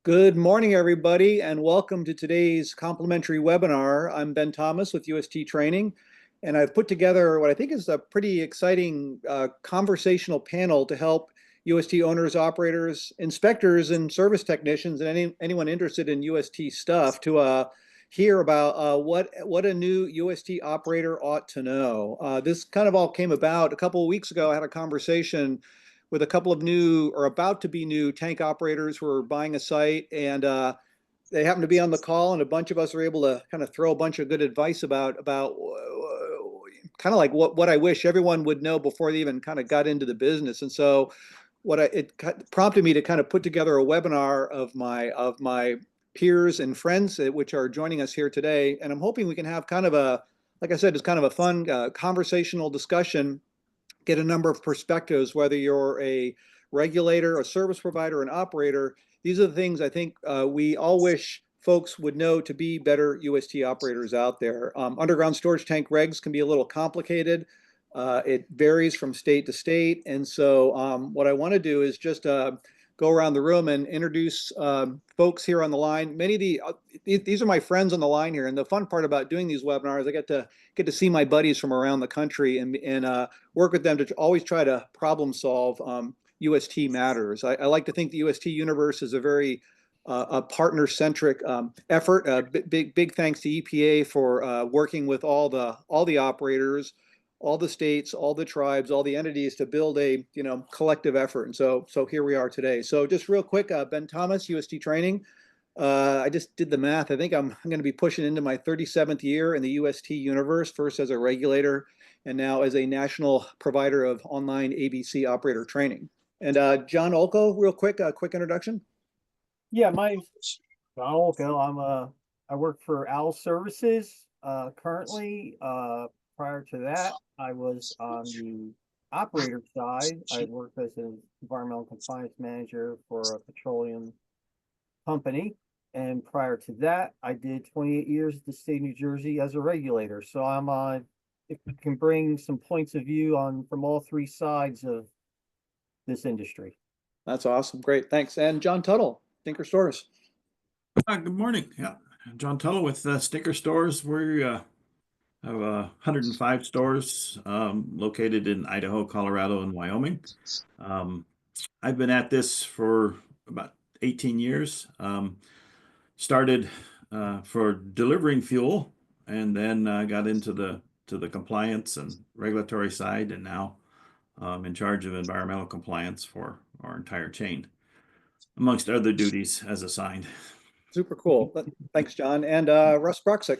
Good morning, everybody, and welcome to today's complimentary webinar. I'm Ben Thomas with UST Training, and I've put together what I think is a pretty exciting conversational panel to help UST owners, operators, inspectors, and service technicians, and anyone interested in UST stuff to hear about what a new UST operator ought to know. This kind of all came about a couple of weeks ago. I had a conversation with a couple of new or about to be new tank operators who are buying a site, and they happen to be on the call, and a bunch of us are able to kind of throw a bunch of good advice about kind of like what I wish everyone would know before they even kind of got into the business. And so it prompted me to kind of put together a webinar of my peers and friends which are joining us here today, and I'm hoping we can have kind of like I said, it's kind of a fun conversational discussion, get a number of perspectives, whether you're a regulator, a service provider, an operator. These are the things I think we all wish folks would know to be better UST operators out there. Underground storage tank regs can be a little complicated. It varies from state to state. And so what I want to do is just go around the room and introduce folks here on the line. Many of these are my friends on the line here. And the fun part about doing these webinars, I get to see my buddies from around the country and work with them to always try to problem solve UST matters. I like to think the UST universe is a very a partner-centric effort. Big thanks to EPA for working with all the operators, all the states, all the tribes, all the entities to build a collective effort. And so here we are today. So just real quick, Ben Thomas, UST Training. I just did the math. I think I'm going to be pushing into my 37th year in the UST universe, first as a regulator and now as a national provider of online ABC operator training. And John Olko, real quick, a quick introduction. Yeah, my name's John Olko. I work for OWL Services currently. Prior to that, I was on the operator side. I worked as an environmental compliance manager for a petroleum company. And prior to that, I did 28 years at the state of New Jersey as a regulator. So if we can bring some points of view from all three sides of this industry. That's awesome. Great. Thanks. And John Tuttle, Stinker Stores. Good morning. Yeah, John Tuttle with Stinker Stores. We have 105 stores located in Idaho, Colorado, and Wyoming. I've been at this for about 18 years. Started for delivering fuel, and then got into the compliance and regulatory side, and now in charge of environmental compliance for our entire chain, amongst other duties as assigned. Super cool. Thanks, John. And Russ Broxick.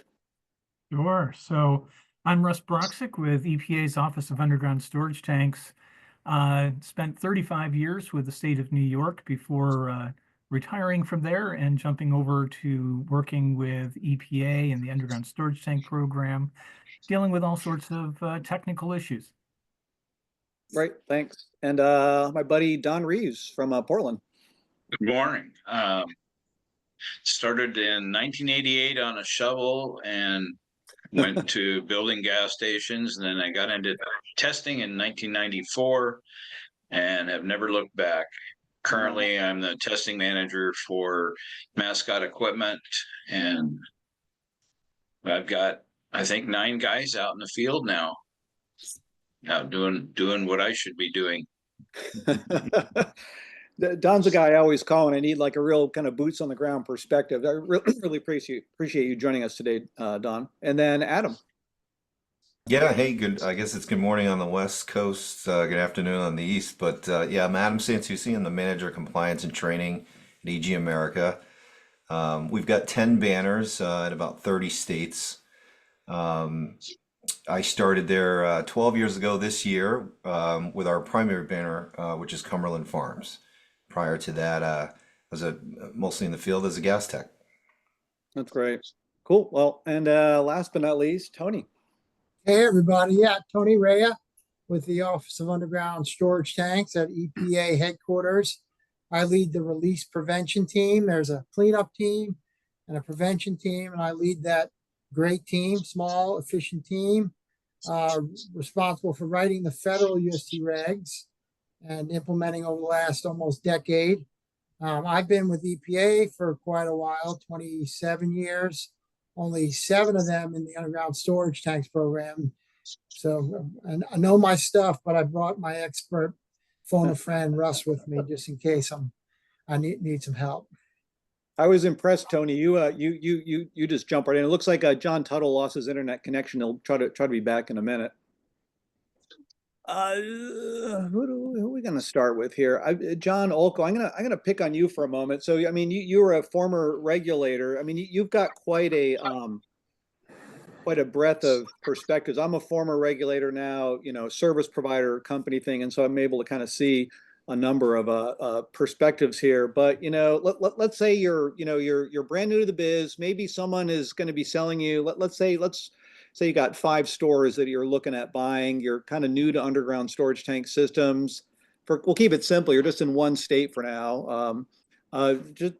Sure. So I'm Russ Broxick with EPA's Office of Underground Storage Tanks. Spent 35 years with the state of New York before retiring from there and jumping over to working with EPA and the Underground Storage Tank program, dealing with all sorts of technical issues. Great, thanks. And my buddy Don Reeves from Portland. Good morning. Started in 1988 on a shovel and went to building gas stations, and then I got into testing in 1994 and have never looked back. Currently, I'm the testing manager for Mascot Equipment, and I've got, I think, 9 guys out in the field now, doing what I should be doing. Don's a guy I always call when I need like a real kind of boots on the ground perspective. I really appreciate you joining us today, Don. And then Adam. Yeah, hey, good. I guess it's good morning on the West Coast, good afternoon on the East. But yeah, I'm Adam Santucci. I'm the Manager of Compliance and Training at EG America. We've got 10 banners in about 30 states. I started there 12 years ago this year with our primary banner, which is Cumberland Farms. Prior to that, I was mostly in the field as a gas tech. That's great. Cool. Well, and last but not least, Tony. Hey, everybody. Yeah, Tony Rea with the Office of Underground Storage Tanks at EPA headquarters. I lead the release prevention team. There's a cleanup team and a prevention team, and I lead that great team, small, efficient team, responsible for writing the federal UST regs and implementing over the last almost decade. I've been with EPA for quite a while, 27 years, only 7 of them in the underground storage tanks program. So I know my stuff, but I brought my expert phone a friend Russ with me just in case I need some help. I was impressed, Tony. You just jump right in. It looks like John Tuttle lost his internet connection. He'll try to be back in a minute. Who are we going to start with here? John Olko. I'm gonna pick on you for a moment. So I mean, you were a former regulator. I mean, you've got quite a breadth of perspectives. I'm a former regulator now, service provider company thing, and so I'm able to kind of see a number of perspectives here. But let's say you're brand new to the biz. Maybe someone is going to be selling you. Let's say you got 5 stores that you're looking at buying. You're kind of new to underground storage tank systems. We'll keep it simple. You're just in one state for now. Just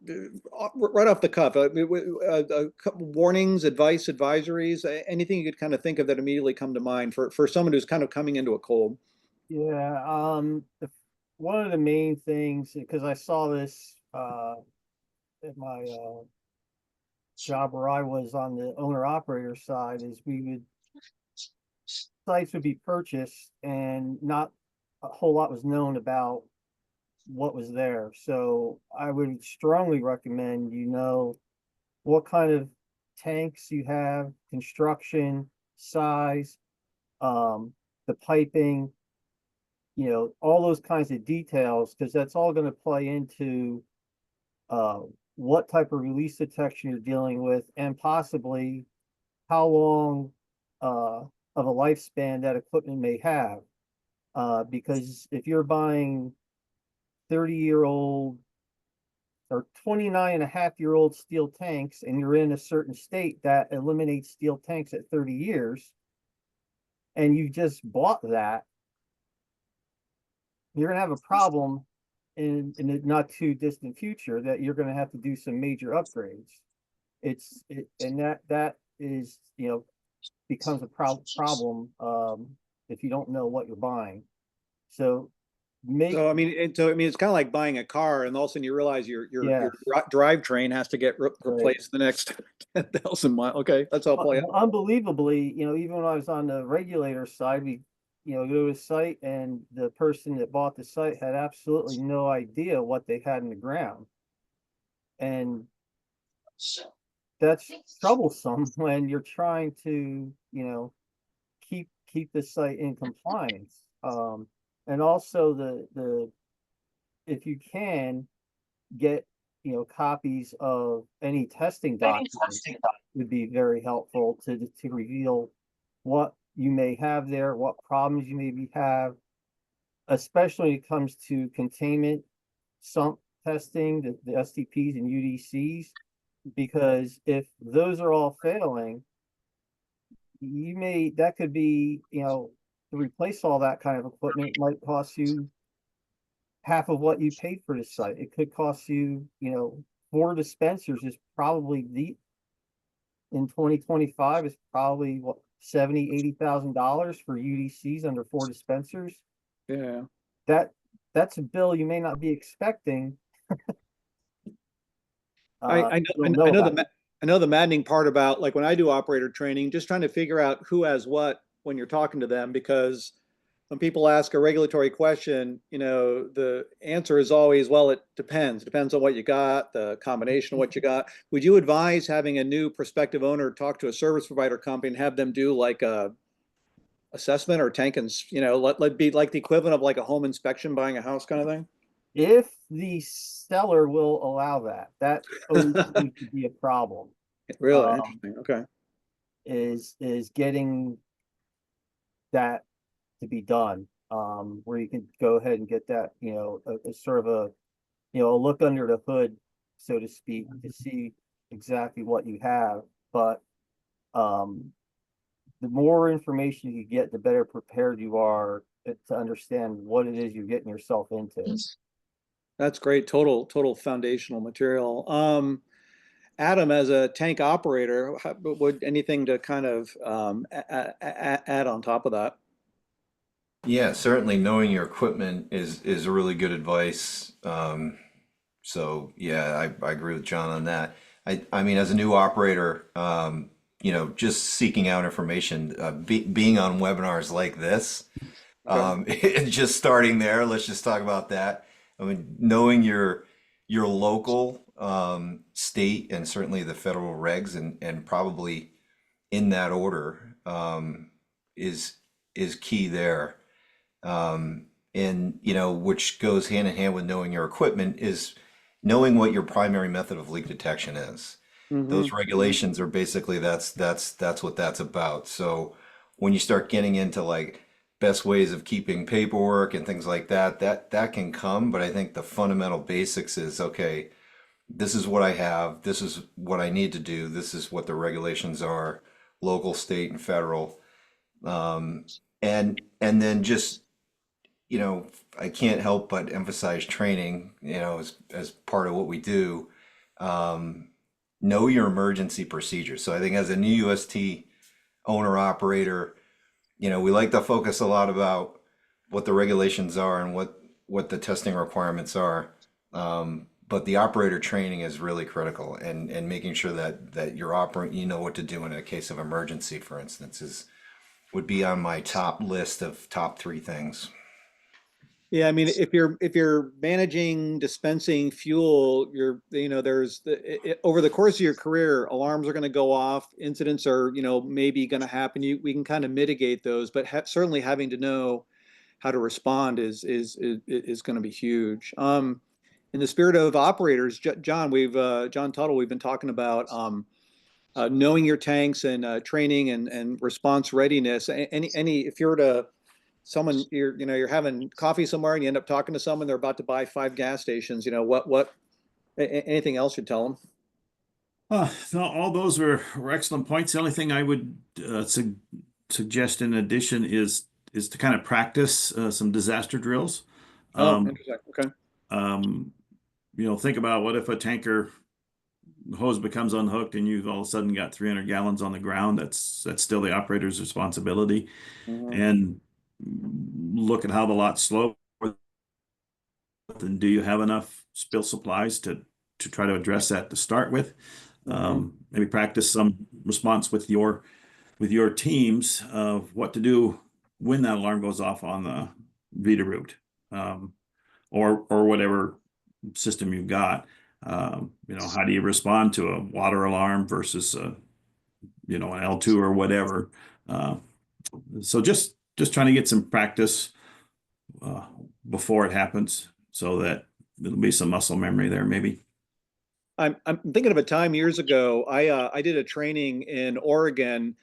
right off the cuff, warnings, advice, advisories, anything you could kind of think of that immediately come to mind for someone who's kind of coming into a cold. Yeah, one of the main things, because I saw this at my job where I was on the owner operator side, is sites would be purchased and not a whole lot was known about what was there. So I would strongly recommend what kind of tanks you have, construction, size, the piping, all those kinds of details, because that's all going to play into what type of release detection you're dealing with, and possibly how long of a lifespan that equipment may have. Because if you're buying 30-year-old or 29.5-year-old steel tanks and you're in a certain state that eliminates steel tanks at 30 years, and you just bought that, you're going to have a problem in the not too distant future that you're going to have to do some major upgrades. And that is, becomes a problem if you don't know what you're buying. So I mean, it's kind of like buying a car, and all of a sudden you realize your drivetrain has to get replaced the next 10,000 miles. Okay, that's all play out. Unbelievably, even when I was on the regulator side, we go to a site, and the person that bought the site had absolutely no idea what they had in the ground, and that's troublesome when you're trying to keep the site in compliance. And also the if you can get copies of any testing documents would be very helpful to reveal what you may have there, what problems you maybe have, especially when it comes to containment sump testing, the STPs and UDCs, because if those are all failing, that could be, to replace all that kind of equipment might cost you half of what you paid for the site. It could cost you, 4 dispensers is probably in 2025 is probably what, $70,000-$80,000 for UDCs under 4 dispensers. Yeah. That's a bill you may not be expecting. I know the maddening part about, like, when I do operator training, just trying to figure out who has what when you're talking to them, because when people ask a regulatory question, the answer is always, well, it depends. Depends on what you got, the combination of what you got. Would you advise having a new prospective owner talk to a service provider company and have them do like a assessment or tank and, let be like the equivalent of like a home inspection buying a house kind of thing? If the seller will allow that always seems to be a problem. Really interesting. Okay. Is getting that to be done, where you can go ahead and get that, a sort of a look under the hood, so to speak, to see exactly what you have. But the more information you get, the better prepared you are to understand what it is you're getting yourself into. That's great. Total foundational material. Adam, as a tank operator, would anything to kind of add on top of that? Yeah, certainly knowing your equipment is really good advice. So yeah, I agree with John on that. I mean, as a new operator, just seeking out information, being on webinars like this, Okay. just starting there, let's just talk about that. I mean, knowing your local, state, and certainly the federal regs, and probably in that order, is key there. And which goes hand in hand with knowing your equipment, is knowing what your primary method of leak detection is. Those regulations are basically, that's what that's about. So when you start getting into like best ways of keeping paperwork and things like that, that can come. But I think the fundamental basics is, okay, this is what I have, this is what I need to do, this is what the regulations are, local, state, and federal. And then just, I can't help but emphasize training, as part of what we do. Know your emergency procedures. So I think as a new UST owner operator, we like to focus a lot about what the regulations are and what the testing requirements are. But the operator training is really critical, and making sure that you're operating, you know what to do in a case of emergency, for instance, would be on my top list of top 3 things. Yeah, I mean, if you're managing dispensing fuel, there's over the course of your career, alarms are going to go off, incidents are, maybe going to happen. We can kind of mitigate those, but certainly having to know how to respond is going to be huge. In the spirit of operators, John Tuttle, we've been talking about knowing your tanks and training and response readiness. If you're to someone, you're having coffee somewhere and you end up talking to someone, they're about to buy 5 gas stations, anything else you'd tell them? No, all those were excellent points. The only thing I would suggest in addition is to kind of practice some disaster drills. Interesting. Okay. Think about, what if a tanker hose becomes unhooked and you've all of a sudden got 300 gallons on the ground? That's still the operator's responsibility. And look at how the lot sloped, and do you have enough spill supplies to try to address that to start with? Maybe practice some response with your teams of what to do when that alarm goes off on the Vita route, or whatever system you've got. How do you respond to a water alarm versus an L2 or whatever? So just trying to get some practice before it happens, so that there'll be some muscle memory there, maybe. I'm thinking of a time years ago. I did a training in Oregon,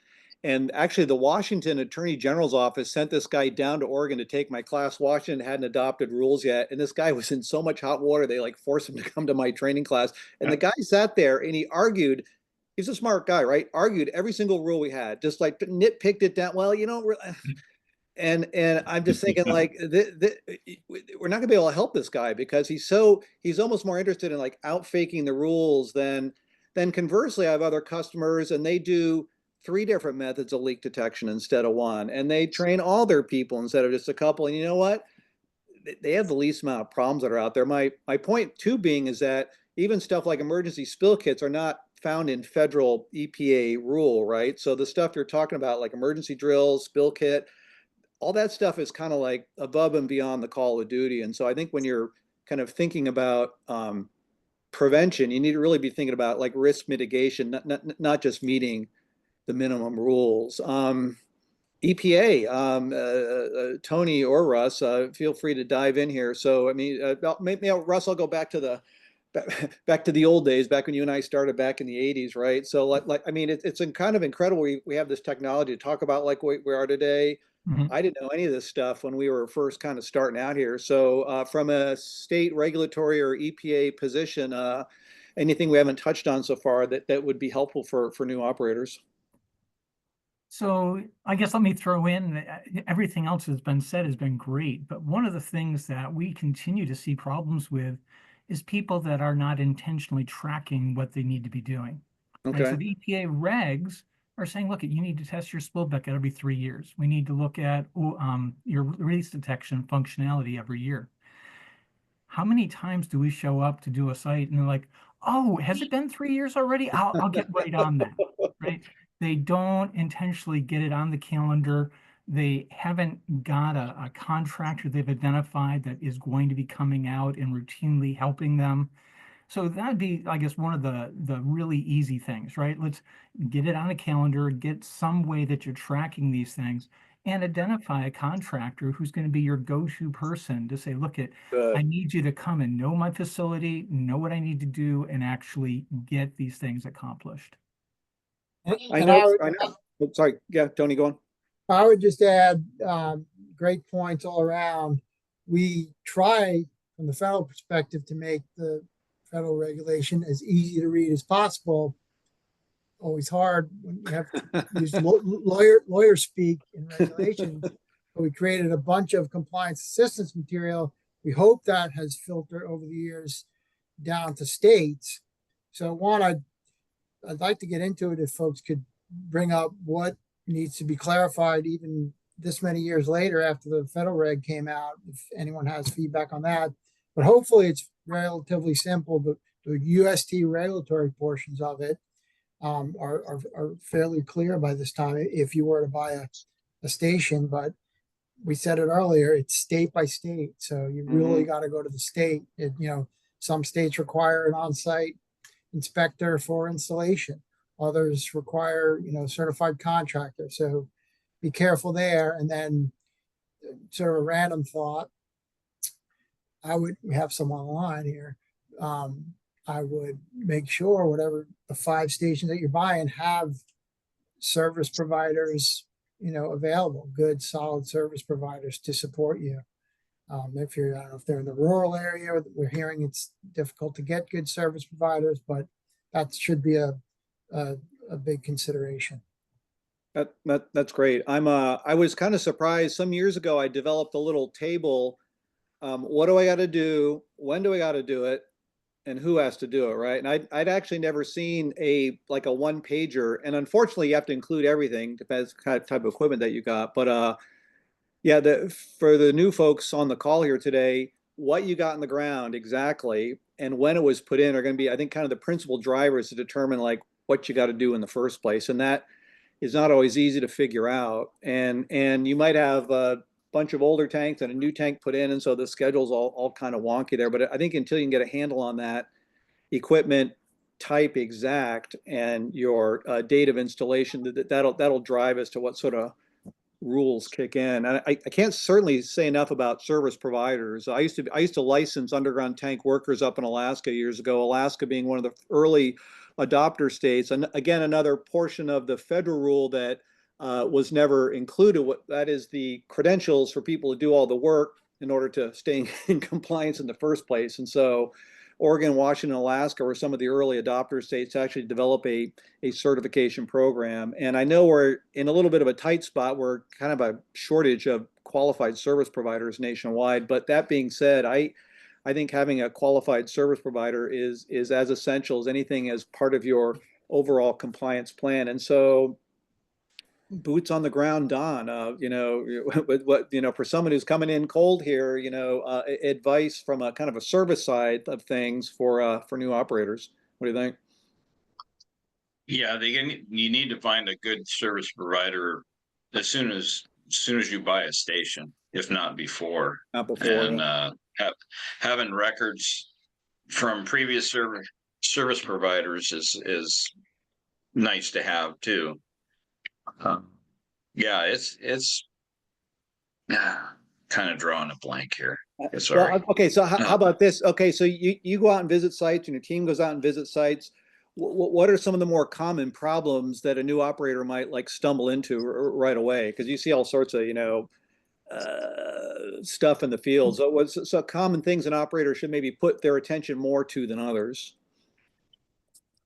and actually the Washington Attorney General's office sent this guy down to Oregon to take my class. Washington hadn't adopted rules yet, and this guy was in so much hot water they like forced him to come to my training class. And the guy sat there and he argued. He's a smart guy, right? Argued every single rule we had, just like nitpicked it down. Well, and I'm just thinking like we're not gonna be able to help this guy because he's almost more interested in like out faking the rules than conversely. I have other customers and they do 3 different methods of leak detection instead of 1, and they train all their people instead of just a couple. And you know what? They have the least amount of problems that are out there. My point too being is that even stuff like emergency spill kits are not found in federal EPA rule, right? So the stuff you're talking about, like emergency drills, spill kit, all that stuff is kind of like above and beyond the call of duty. And so I think when you're kind of thinking about prevention, you need to really be thinking about like risk mitigation, not just meeting the minimum rules. EPA, Tony or Russ, feel free to dive in here. So, I mean, maybe Russ, I'll go back to the old days, back when you and I started back in the 80s, right? So I mean, it's kind of incredible. We have this technology to talk about like where we are today. I didn't know any of this stuff when we were first kind of starting out here. So from a state regulatory or EPA position, anything we haven't touched on so far that would be helpful for new operators? So I guess let me throw in, everything else has been said has been great, but one of the things that we continue to see problems with is people that are not intentionally tracking what they need to be doing. Right? So Okay. the EPA regs are saying, look, you need to test your spill bucket every 3 years. We need to look at your release detection functionality every year. how many times do we show up to do a site and they're like, oh, has it been 3 years already? I'll get right on that, right? They don't intentionally get it on the calendar. They haven't got a contractor they've identified that is going to be coming out and routinely helping them. So that'd be, I guess, one of the really easy things, right? Let's get it on a calendar, get some way that you're tracking these things, and identify a contractor who's going to be your go-to person to say, look, I Good. need you to come and know my facility, know what I need to do, and actually get these things accomplished. I And know. I know. Oh, sorry. Yeah, Tony, go on. I would just add, great points all around. We try from the federal perspective to make the federal regulation as easy to read as possible. Always hard when you have to use lawyer speak in regulations. But we created a bunch of compliance assistance material. We hope that has filtered over the years down to states. So one, I'd like to get into it if folks could bring up what needs to be clarified even this many years later after the federal reg came out, if anyone has feedback on that. But hopefully it's relatively simple, but the UST regulatory portions of it are fairly clear by this time if you were to buy a station. But we said it earlier, it's state by state. So you really got to go to the state. Some states require an on-site inspector for installation. Others require, certified contractor. So be careful there. And then sort of a random thought, we have some online here. I would make sure whatever the 5 stations that you're buying have service providers, available, good, solid service providers to support you. If you're, I don't know if they're in the rural area, we're hearing it's difficult to get good service providers, but that should be a big consideration. That's great. I was kind of surprised. Some years ago, I developed a little table. What do I got to do? When do I got to do it? And who has to do it, right? And I'd actually never seen a one pager. And unfortunately, you have to include everything, depends kind of type of equipment that you got. But yeah, for the new folks on the call here today, what you got in the ground exactly and when it was put in are going to be, I think, kind of the principal drivers to determine what you got to do in the first place. And that is not always easy to figure out. And you might have a bunch of older tanks and a new tank put in, and so the schedule's all kind of wonky there. But I think until you can get a handle on that equipment type exact and your date of installation, that'll drive as to what sort of rules kick in. And I can't certainly say enough about service providers. I used to license underground tank workers up in Alaska years ago, Alaska being one of the early adopter states. And again, another portion of the federal rule that was never included. That is the credentials for people to do all the work in order to stay in compliance in the first place. And so Oregon, Washington, Alaska were some of the early adopter states to actually develop a certification program. And I know we're in a little bit of a tight spot. We're kind of a shortage of qualified service providers nationwide. But that being said, I think having a qualified service provider is as essential as anything as part of your overall compliance plan. And so boots on the ground, Don, for someone who's coming in cold here, advice from a kind of a service side of things for new operators. What do you think? Yeah, you need to find a good service provider as soon as you buy a station, if not before. Not before. And having records from previous service providers is nice to have too. Yeah, it's kind of drawing a blank here. Sorry. Well, okay, so how about this? Okay, so you go out and visit sites, and your team goes out and visit sites. What are some of the more common problems that a new operator might stumble into right away? Because you see all sorts of stuff in the field. So what's common things an operator should maybe put their attention more to than others?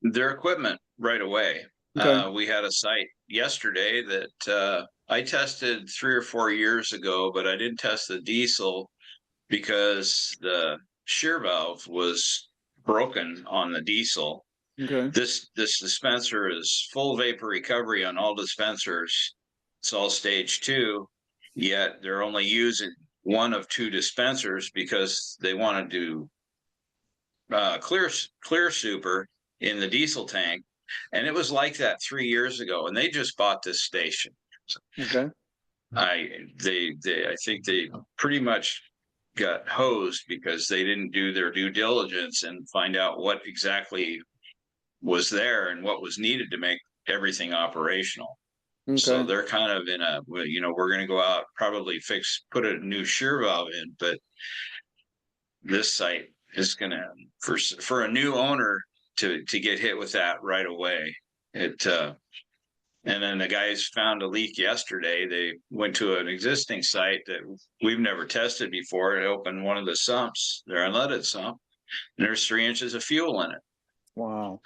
Their equipment right away. Okay. We had a site yesterday that I tested 3 or 4 years ago, but I didn't test the diesel because the shear valve was broken on the diesel. Okay. This dispenser is full vapor recovery on all dispensers. It's all stage 2, yet they're only using one of two dispensers because they want to do clear super in the diesel tank, and it was like that 3 years ago, and they just bought this station. Okay. I think they pretty much got hosed because they didn't do their due diligence and find out what exactly was there and what was needed to make everything operational. So Okay. they're kind of in a, we're going to go out, probably put a new shear valve in, but this site is going to, for a new owner to get hit with that right away. And then the guys found a leak yesterday. They went to an existing site that we've never tested before. It opened one of the sumps, their unleaded sump, and there's 3 inches of fuel in it. Wow.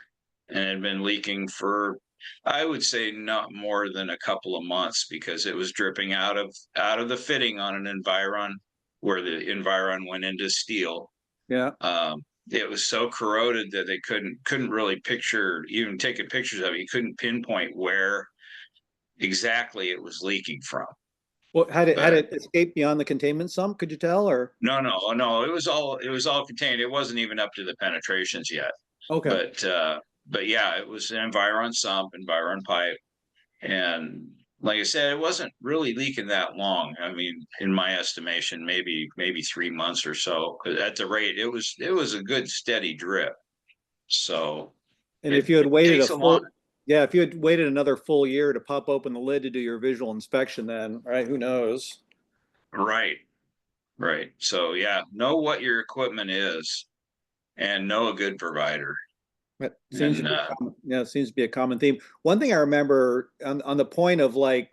And it had been leaking for, I would say, not more than a couple of months because it was dripping out of the fitting on an Environ where the Environ went into steel. Yeah. It was so corroded that they couldn't really even taking pictures of it. You couldn't pinpoint where exactly it was leaking from. Well, had it escaped beyond the containment sump? Could you tell, or? No, it was all contained. It wasn't even up to the penetrations yet. Okay. But yeah, it was an Environ sump, Environ pipe, and like I said, it wasn't really leaking that long. I mean, in my estimation, maybe 3 months or so. At the rate, it was a good steady drip. So, And if you had waited if you had waited another full year to pop open the lid to do your visual inspection, then, right? Who knows? Right. So yeah, know what your equipment is, and know a good provider. It seems to be a common theme. One thing I remember on the point of like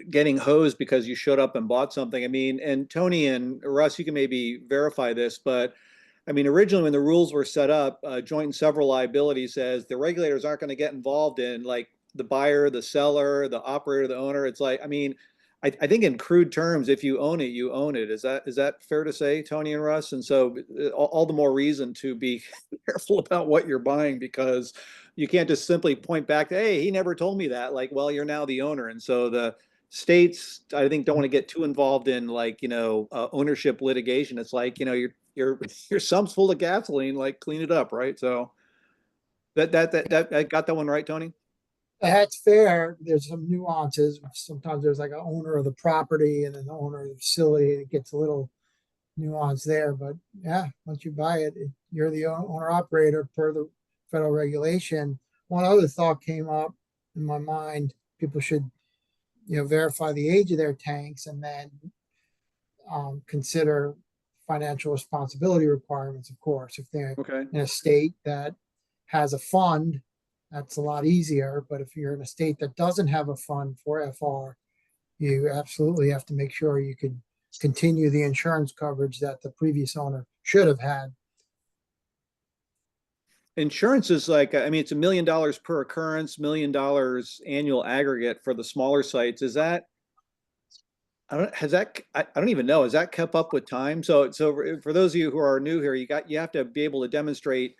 getting hosed because you showed up and bought something. I mean, and Tony and Russ, you can maybe verify this, but I mean, originally when the rules were set up, joint and several liability says the regulators aren't going to get involved in like the buyer, the seller, the operator, the owner. It's like, I mean, I think in crude terms, if you own it, you own it. Is that fair to say, Tony and Russ? And so all the more reason to be careful about what you're buying, because you can't just simply point back to, hey, he never told me that. Like, well, you're now the owner. And so the states, I think, don't want to get too involved in like, ownership litigation. It's like, your sump's full of gasoline, like clean it up, right? So that I got that one right, Tony? That's fair. There's some nuances. Sometimes there's like an owner of the property and then the owner of the facility. It gets a little nuance there, but yeah, once you buy it, you're the owner operator per the federal regulation. One other thought came up in my mind: people should, verify the age of their tanks and then consider financial responsibility requirements. Of course, if they're in a state that has a fund, that's a lot easier. But if you're in a state that doesn't have a fund for FR, you absolutely have to make sure you could continue the insurance coverage that the previous owner should have had. Insurance is like, I mean, it's $1 million per occurrence, $1 million annual aggregate for the smaller sites. Is that, I don't even know. Has that kept up with time? So for those of you who are new here, you have to be able to demonstrate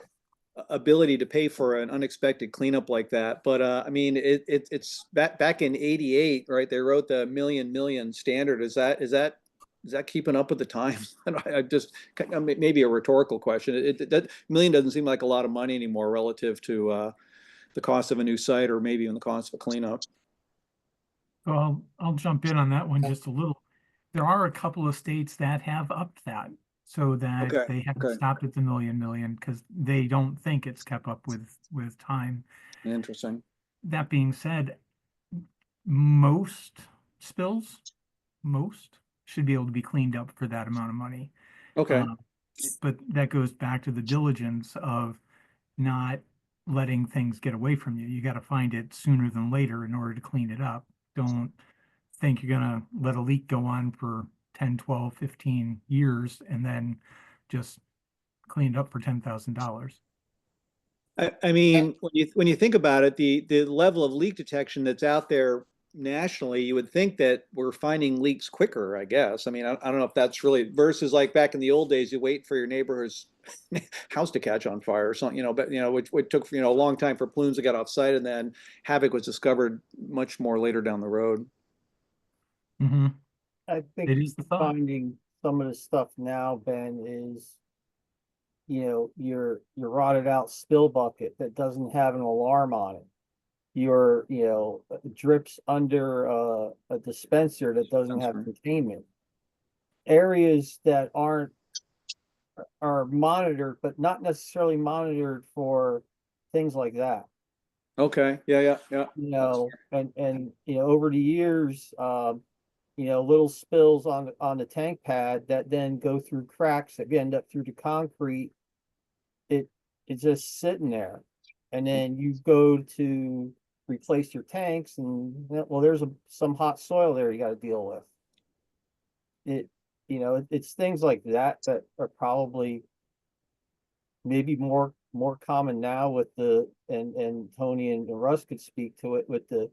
ability to pay for an unexpected cleanup like that. But I mean, it's back in #88, right? They wrote the million standard. Is that keeping up with the times? I just, maybe a rhetorical question. That million doesn't seem like a lot of money anymore relative to the cost of a new site, or maybe even the cost of a cleanup. Well, I'll jump in on that one just a little. There are a couple of states that have upped that so that they haven't stopped at the million because they don't think it's kept up with time. Interesting. That being said, most spills should be able to be cleaned up for that amount of money. Okay. But that goes back to the diligence of not letting things get away from you. You got to find it sooner than later in order to clean it up. Don't think you're going to let a leak go on for 10, 12, 15 years and then just clean it up for $10,000. I mean, when you think about it, the level of leak detection that's out there nationally, you would think that we're finding leaks quicker, I guess. I mean, I don't know if that's really versus like back in the old days, you wait for your neighbor's house to catch on fire or something, but which took, a long time for plumes to get off site, and then havoc was discovered much more later down the road. Mm-hmm. I think It is the thought. finding some of the stuff now, Ben, is, your rotted out spill bucket that doesn't have an alarm on it. Your, drips under a dispenser that doesn't have containment. Areas that are monitored, but not necessarily monitored for things like that. Okay, yeah. And over the years, little spills on the tank pad that then go through cracks that end up through the concrete. It's just sitting there, and then you go to replace your tanks, and well, there's some hot soil there you got to deal with. It's things like that that are probably maybe more common now with and Tony and Russ could speak to it, with the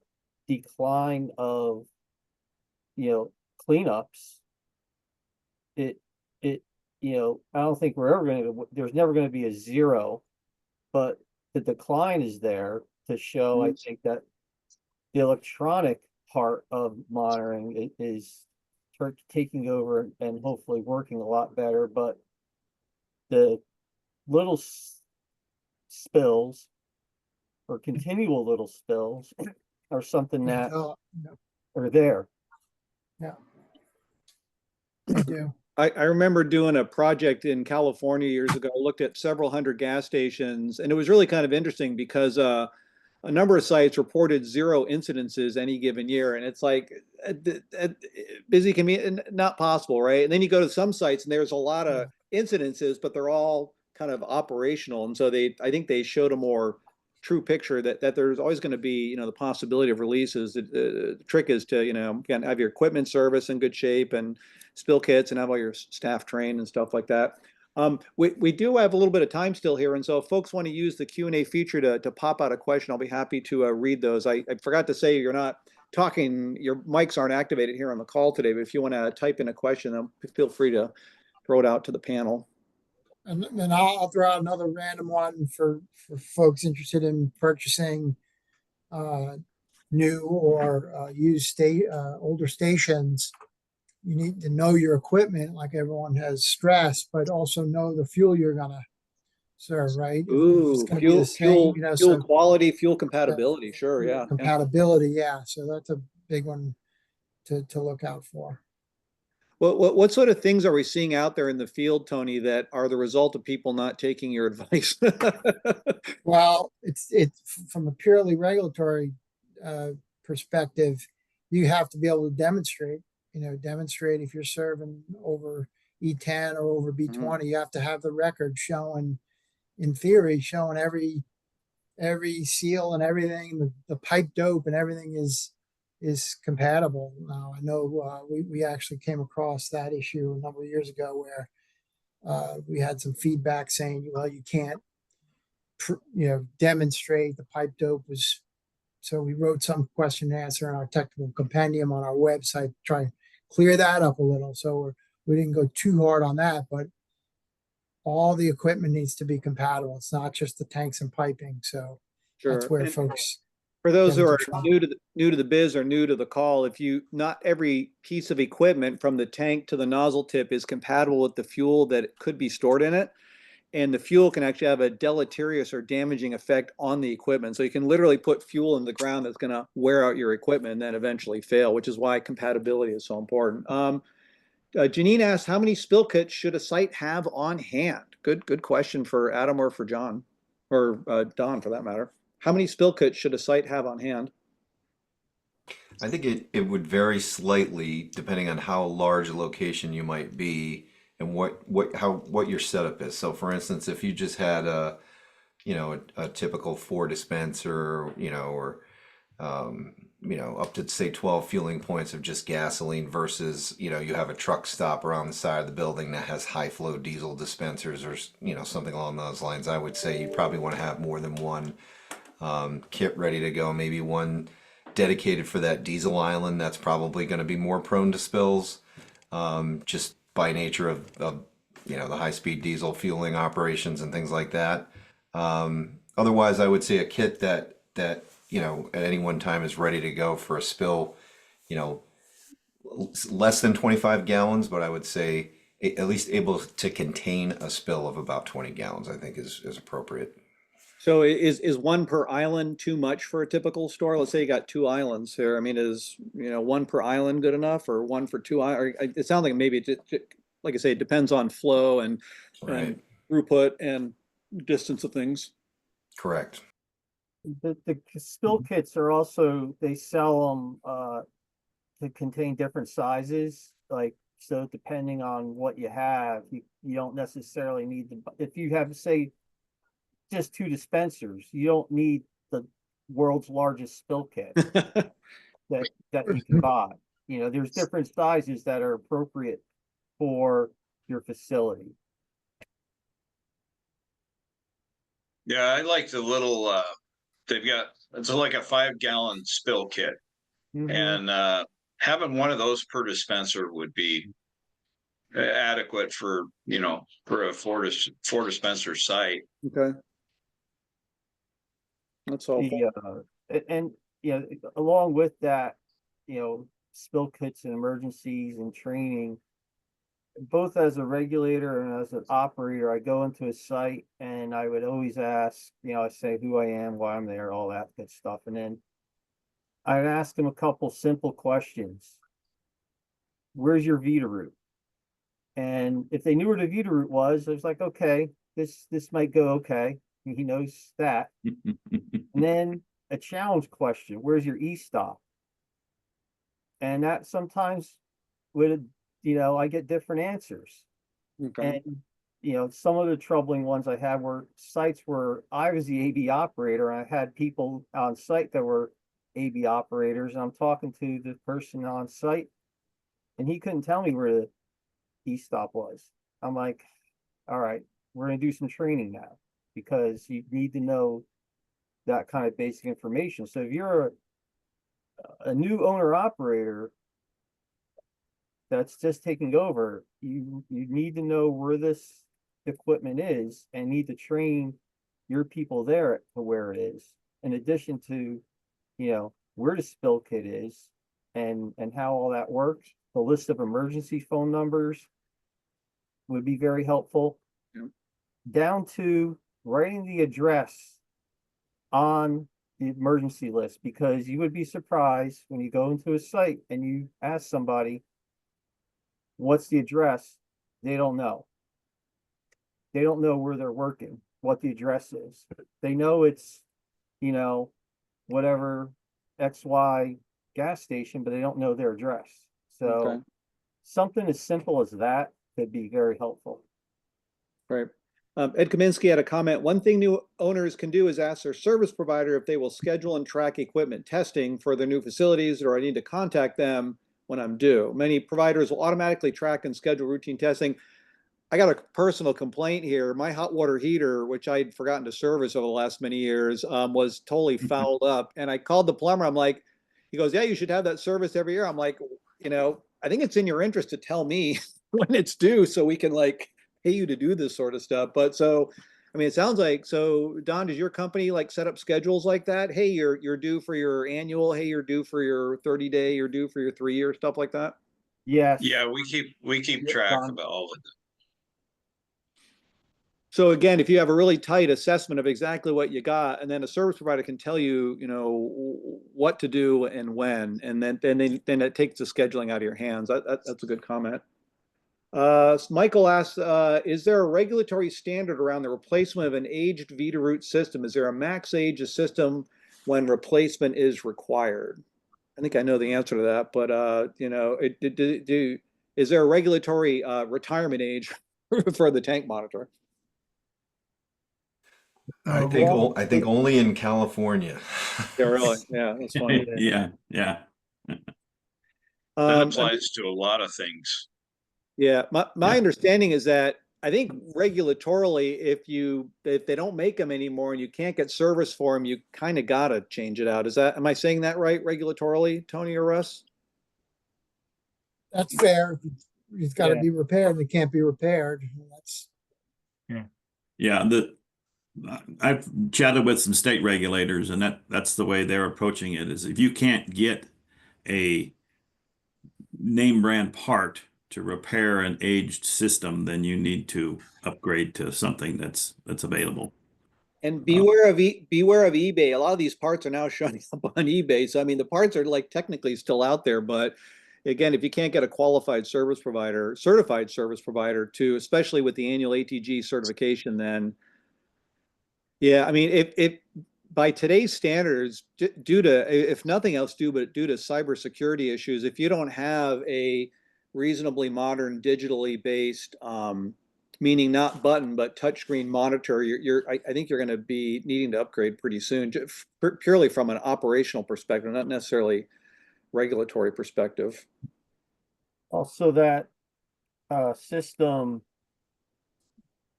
decline of cleanups. I don't think there's never going to be a zero, but the decline is there to show. I think that the electronic part of monitoring is taking over and hopefully working a lot better, but the little spills or continual little spills are something that are there. Yeah, they do. I remember doing a project in California years ago. I looked at several hundred gas stations, and it was really kind of interesting because a number of sites reported 0 incidences any given year, and it's like busy can be not possible, right? And then you go to some sites, and there's a lot of incidences, but they're all kind of operational, and so I think they showed a more true picture that there's always going to be the possibility of releases. The trick is to again have your equipment service in good shape and spill kits and have all your staff trained and stuff like that. We do have a little bit of time still here, and so if folks want to use the Q&A feature to pop out a question, I'll be happy to read those. I forgot to say, you're not talking, your mics aren't activated here on the call today, but if you want to type in a question, then feel free to throw it out to the panel. And then I'll throw out another random one for folks interested in purchasing new or used older stations. You need to know your equipment, like everyone has stressed, but also know the fuel you're gonna serve, right? Ooh, fuel quality, fuel compatibility. Sure, yeah. Compatibility, yeah. So that's a big one to look out for. What sort of things are we seeing out there in the field, Tony, that are the result of people not taking your advice? Well, it's from a purely regulatory perspective, you have to be able to demonstrate if you're serving over E10 or over B20, you have to have the record showing, in theory, showing every seal and everything, the pipe dope and everything is compatible. Now, I know we actually came across that issue a number of years ago where we had some feedback saying, well, you can't, demonstrate the pipe dope was. So we wrote some question and answer in our technical compendium on our website to try and clear that up a little. So we didn't go too hard on that, but all the equipment needs to be compatible. It's not just the tanks and piping. So that's where folks. For those who are new to the biz or new to the call, not every piece of equipment from the tank to the nozzle tip is compatible with the fuel that could be stored in it. And the fuel can actually have a deleterious or damaging effect on the equipment. So you can literally put fuel in the ground that's going to wear out your equipment and then eventually fail, which is why compatibility is so important. Janine asked, how many spill kits should a site have on hand? Good question for Adam or for John, or Don for that matter. How many spill kits should a site have on hand? I think it would vary slightly depending on how large a location you might be and what your setup is. So for instance, if you just had a typical 4 dispenser, or up to say 12 fueling points of just gasoline versus, you have a truck stop around the side of the building that has high flow diesel dispensers or, something along those lines, I would say you probably want to have more than one kit ready to go, maybe one dedicated for that diesel island that's probably going to be more prone to spills, just by nature of the high-speed diesel fueling operations and things like that. Otherwise, I would say a kit that at any one time is ready to go for a spill, less than 25 gallons, but I would say at least able to contain a spill of about 20 gallons, I think is appropriate. So is one per island too much for a typical store? Let's say you got two islands here. I mean, is, one per island good enough, or one for two? It sounds like maybe like I say, it depends on flow and Right. throughput and distance of things. Correct. The spill kits are also, they sell them to contain different sizes. Like, so depending on what you have, you don't necessarily need if you have, say, just two dispensers, you don't need the world's largest spill kit that you can buy. There's different sizes that are appropriate for your facility. Yeah, I like the little, they've got, it's like a 5-gallon spill kit. Mhm. And having one of those per dispenser would be adequate for, for a four dispenser site. Okay. That's helpful. And along with that, spill kits and emergencies and training, both as a regulator and as an operator, I go into a site and I would always ask, I say who I am, why I'm there, all that good stuff. And then I'd ask them a couple simple questions. Where's your Vita route? And if they knew where the Vita route was, I was like, okay, this might go okay. He knows that. And then a challenge question, where's your e-stop? And that sometimes would, I get different answers. Okay. And, some of the troubling ones I had were sites where I was the AB operator and I had people on site that were AB operators. And I'm talking to the person on site and he couldn't tell me where the e-stop was. I'm like, all right, we're going to do some training now because you need to know that kind of basic information. So if you're a new owner operator that's just taking over, you need to know where this equipment is and need to train your people there to where it is. In addition to, where the spill kit is and how all that works. The list of emergency phone numbers would be very helpful. Yep. Down to writing the address on the emergency list, because you would be surprised when you go into a site and you ask somebody, what's the address? They don't know. They don't know where they're working, what the address is. They know it's, whatever XY gas station, but they don't know their address. So Okay. something as simple as that could be very helpful. Right. Ed Kaminsky had a comment. One thing new owners can do is ask their service provider if they will schedule and track equipment testing for their new facilities, or I need to contact them when I'm due. Many providers will automatically track and schedule routine testing. I got a personal complaint here. My hot water heater, which I'd forgotten to service over the last many years, was totally fouled up. And I called the plumber. I'm like, he goes, yeah, you should have that service every year. I'm like, I think it's in your interest to tell me when it's due so we can pay you to do this sort of stuff. But so, I mean, it sounds like, so Don, does your company set up schedules like that? Hey, you're due for your annual. Hey, you're due for your 30-day, you're due for your 3-year, stuff like that? Yes. Yeah, we keep track of all of it. So again, if you have a really tight assessment of exactly what you got, and then a service provider can tell you, what to do and when, and then it takes the scheduling out of your hands. That's a good comment. Michael asks, is there a regulatory standard around the replacement of an aged Vita root system? Is there a max age of system when replacement is required? I think I know the answer to that, but is there a regulatory retirement age for the tank monitor? I think only in California. Yeah, really. Yeah, that's funny. Yeah. That applies to a lot of things. Yeah, my understanding is that I think regulatorily, if they don't make them anymore and you can't get service for them, you kind of got to change it out. Am I saying that right, regulatorily, Tony or Russ? That's fair. It's got to be repaired. It can't be repaired. Yeah. I've chatted with some state regulators, and that's the way they're approaching it. Is if you can't get a name brand part to repair an aged system, then you need to upgrade to something that's available. And beware of eBay. A lot of these parts are now showing up on eBay. So I mean, the parts are like technically still out there, but again, if you can't get a qualified service provider, certified service provider too, especially with the annual ATG certification, then yeah, I mean, if by today's standards, due to, if nothing else, due to cybersecurity issues, if you don't have a reasonably modern digitally based, meaning not button but touchscreen monitor, I think you're going to be needing to upgrade pretty soon, purely from an operational perspective, not necessarily regulatory perspective. Also, that system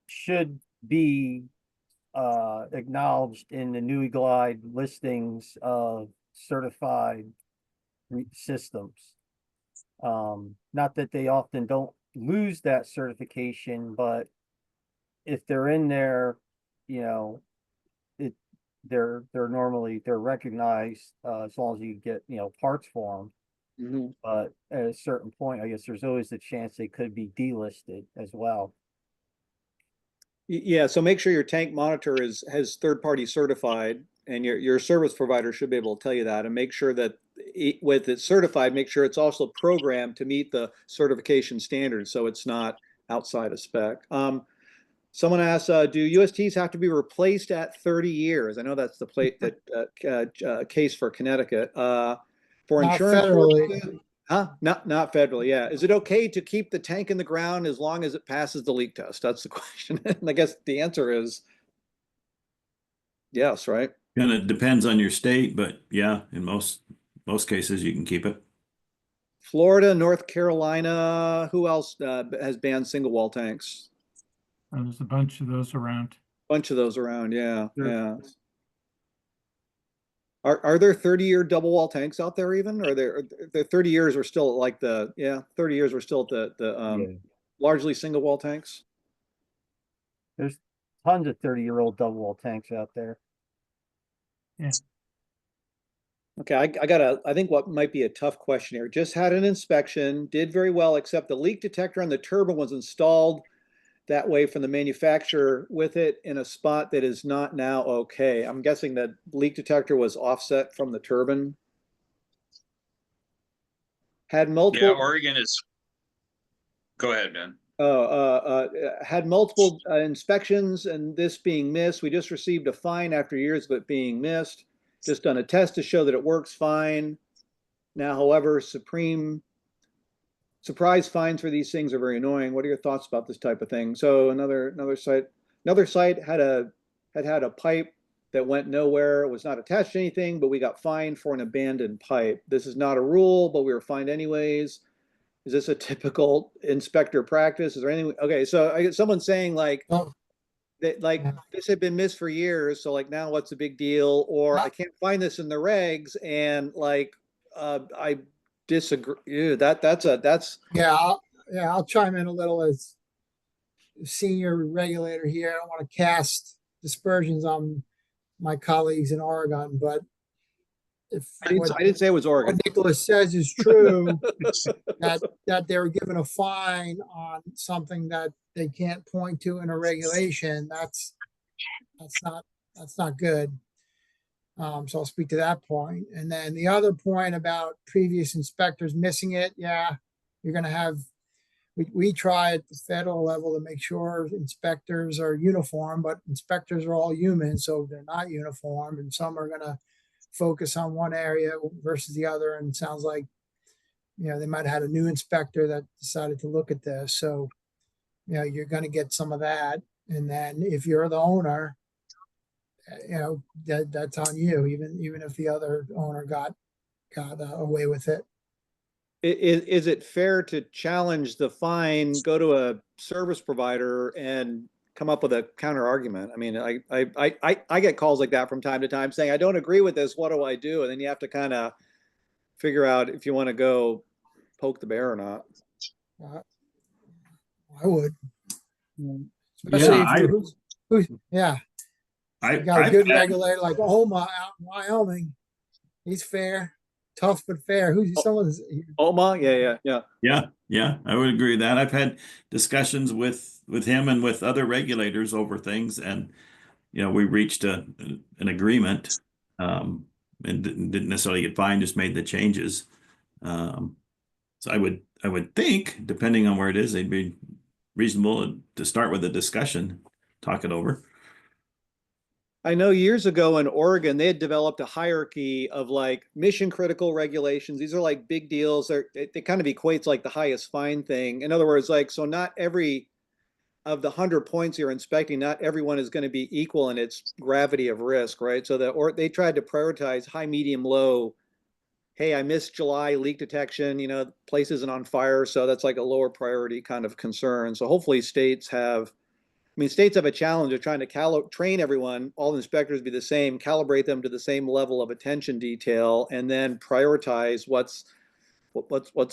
should be acknowledged in the New Glide listings of certified systems. Not that they often don't lose that certification, but if they're in there, you know, they're recognized as long as you get, you know, parts for them. Mm-hmm. But at a certain point, I guess there's always the chance they could be delisted as well. Yeah, so make sure your tank monitor has third-party certified, and your service provider should be able to tell you that, and make sure that with it certified, make sure it's also programmed to meet the certification standards, so it's not outside of spec. Someone asked, do USTs have to be replaced at 30 years? I know that's the case for Connecticut. For Not insurance federally. purposes, huh? Not federally, yeah. Is it okay to keep the tank in the ground as long as it passes the leak test? That's the question. And I guess the answer is yes, right? And it depends on your state, but yeah, in most cases you can keep it. Florida, North Carolina, who else has banned single wall tanks? There's a bunch of those around. Bunch of those around, yeah, Sure. yeah. Are there 30-year double wall tanks out there even? Or the 30 years are still like 30 years we're still at the largely single wall tanks? There's tons of 30-year-old double wall tanks out there. Okay, I think what might be a tough question here. Just had an inspection, did very well, except the leak detector on the turbine was installed that way from the manufacturer with it in a spot that is not now okay. I'm guessing that leak detector was offset from the turbine. Had multiple. Yeah, Oregon is. Go ahead, Ben. Had multiple inspections and this being missed. We just received a fine after years of it being missed. Just done a test to show that it works fine. Now, however, surprise fines for these things are very annoying. What are your thoughts about this type of thing? So another site had a pipe that went nowhere. It was not attached to anything, but we got fined for an abandoned pipe. This is not a rule, but we were fined anyways. Is this a typical inspector practice? Is there anything? Okay, so I get someone saying like that, like this had been missed for years. So like now, what's the big deal? Or I can't find this in the regs, and like I disagree. Ew, that's I'll chime in a little as senior regulator here. I don't want to cast dispersions on my colleagues in Oregon, but if I didn't say it was Oregon. what Nicholas says is true, that they were given a fine on something that they can't point to in a regulation, that's not good. So I'll speak to that point. And then the other point about previous inspectors missing it, yeah, you're going to have, we try at the federal level to make sure inspectors are uniform, but inspectors are all human, so they're not uniform, and some are going to focus on one area versus the other. And it sounds like, you know, they might have had a new inspector that decided to look at this. So, you know, you're going to get some of that. And then if you're the owner, you know, that's on you, even if the other owner got away with it. Is it fair to challenge the fine, go to a service provider and come up with a counter argument? I mean, I get calls like that from time to time saying, I don't agree with this. What do I do? And then you have to kind of figure out if you want to go poke the bear or not. I would. Especially if you got a good regulator like Omaha out in Wyoming. He's fair. tough but fair. Who's someone's Oma, yeah. Yeah, I would agree with that. I've had discussions with him and with other regulators over things, and we reached an agreement, and didn't necessarily get fined, just made the changes. So I would think, depending on where it is, they'd be reasonable to start with a discussion, talk it over. I know years ago in Oregon, they had developed a hierarchy of like mission critical regulations. These are like big deals. They kind of equates like the highest fine thing. In other words, like, so not every of the 100 points you're inspecting, not everyone is going to be equal in its gravity of risk, right? So they tried to prioritize high, medium, low. Hey, I missed July leak detection, place isn't on fire. So that's like a lower priority kind of concern. So hopefully states have a challenge of trying to train everyone, all the inspectors be the same, calibrate them to the same level of attention detail, and then prioritize what's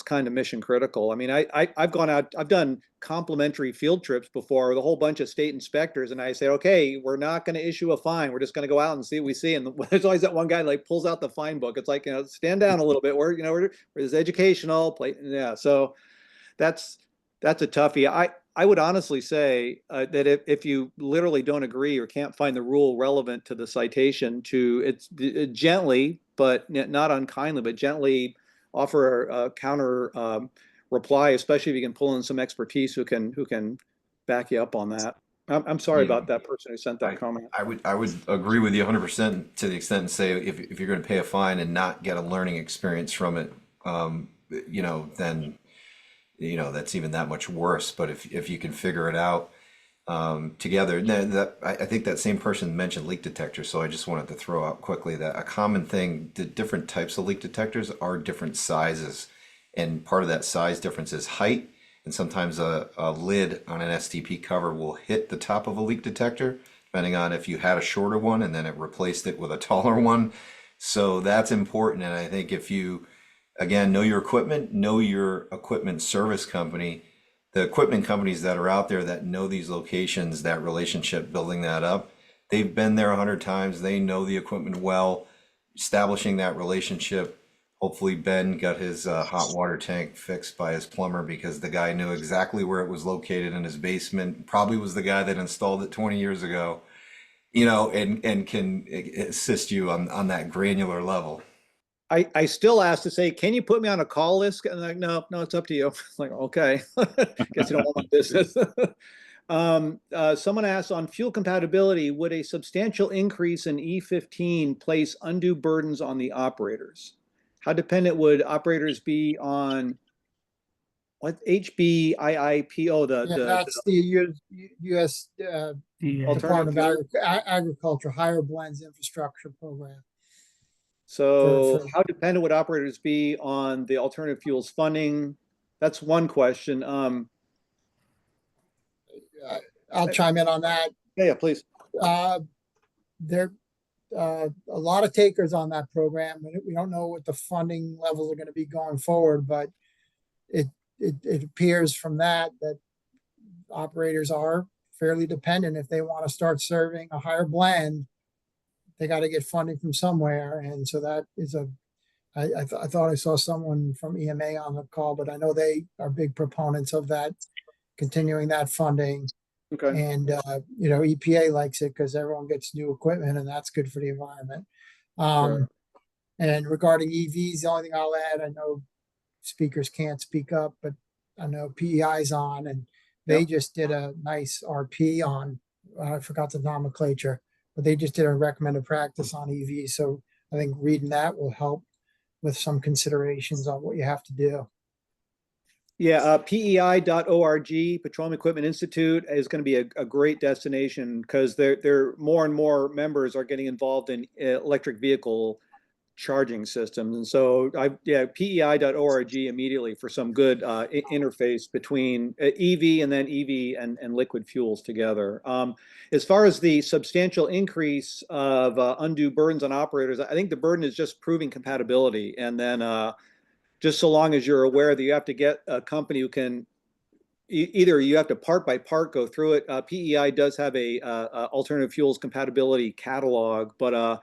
kind of mission critical. I mean, I've gone out, I've done complimentary field trips before with a whole bunch of state inspectors, and I say, okay, we're not going to issue a fine. We're just going to go out and see what we see. And there's always that one guy like pulls out the fine book. It's like, stand down a little bit. We're this educational play. Yeah, so that's a toughie. I would honestly say that if you literally don't agree or can't find the rule relevant to the citation, to it's gently, but not unkindly, but gently offer a counter reply, especially if you can pull in some expertise who can back you up on that. I'm sorry Yeah. about that person who sent that comment. I would agree with you 100% to the extent and say if you're going to pay a fine and not get a learning experience from it, then that's even that much worse. But if you can figure it out together, then I think that same person mentioned leak detectors. So I just wanted to throw out quickly that a common thing, the different types of leak detectors are different sizes, and part of that size difference is height. And sometimes a lid on an STP cover will hit the top of a leak detector, depending on if you had a shorter one and then it replaced it with a taller one. So that's important. And I think if you, again, know your equipment service company, the equipment companies that are out there that know these locations, that relationship, building that up, they've been there 100 times. They know the equipment well, establishing that relationship. Hopefully Ben got his hot water tank fixed by his plumber because the guy knew exactly where it was located in his basement. Probably was the guy that installed it 20 years ago, and can assist you on that granular level. I still ask to say, can you put me on a call list? And like, no, it's up to you. Like, okay, guess you don't want my business. Someone asked on fuel compatibility, would a substantial increase in E15 place undue burdens on the operators? How dependent would operators be on what HBIIPO, that's the U.S. The alternative Department fuel? of Agriculture Higher Blends Infrastructure Program. So how dependent would operators be on the alternative fuels funding? That's one question. I'll chime in on that. Yeah, please. There a lot of takers on that program. We don't know what the funding levels are going to be going forward, but it appears from that operators are fairly dependent. If they want to start serving a higher blend, they got to get funding from somewhere. And so that is I thought I saw someone from EMA on the call, but I know they are big proponents of that, continuing that funding. Okay. And, EPA likes it because everyone gets new equipment and that's good for the environment. Sure. And regarding EVs, the only thing I'll add, I know speakers can't speak up, but I know PEI's on and they just did a nice RP on, I forgot the nomenclature, but they just did a recommended practice on EVs. So I think reading that will help with some considerations on what you have to do. Yeah, PEI.org, Petroleum Equipment Institute, is going to be a great destination because they're more and more members are getting involved in electric vehicle charging systems. And so PEI.org immediately for some good interface between EV and then EV and liquid fuels together. As far as the substantial increase of undue burdens on operators, I think the burden is just proving compatibility. And then just so long as you're aware that you have to get a company who can either you have to part by part go through it. PEI does have a alternative fuels compatibility catalog, but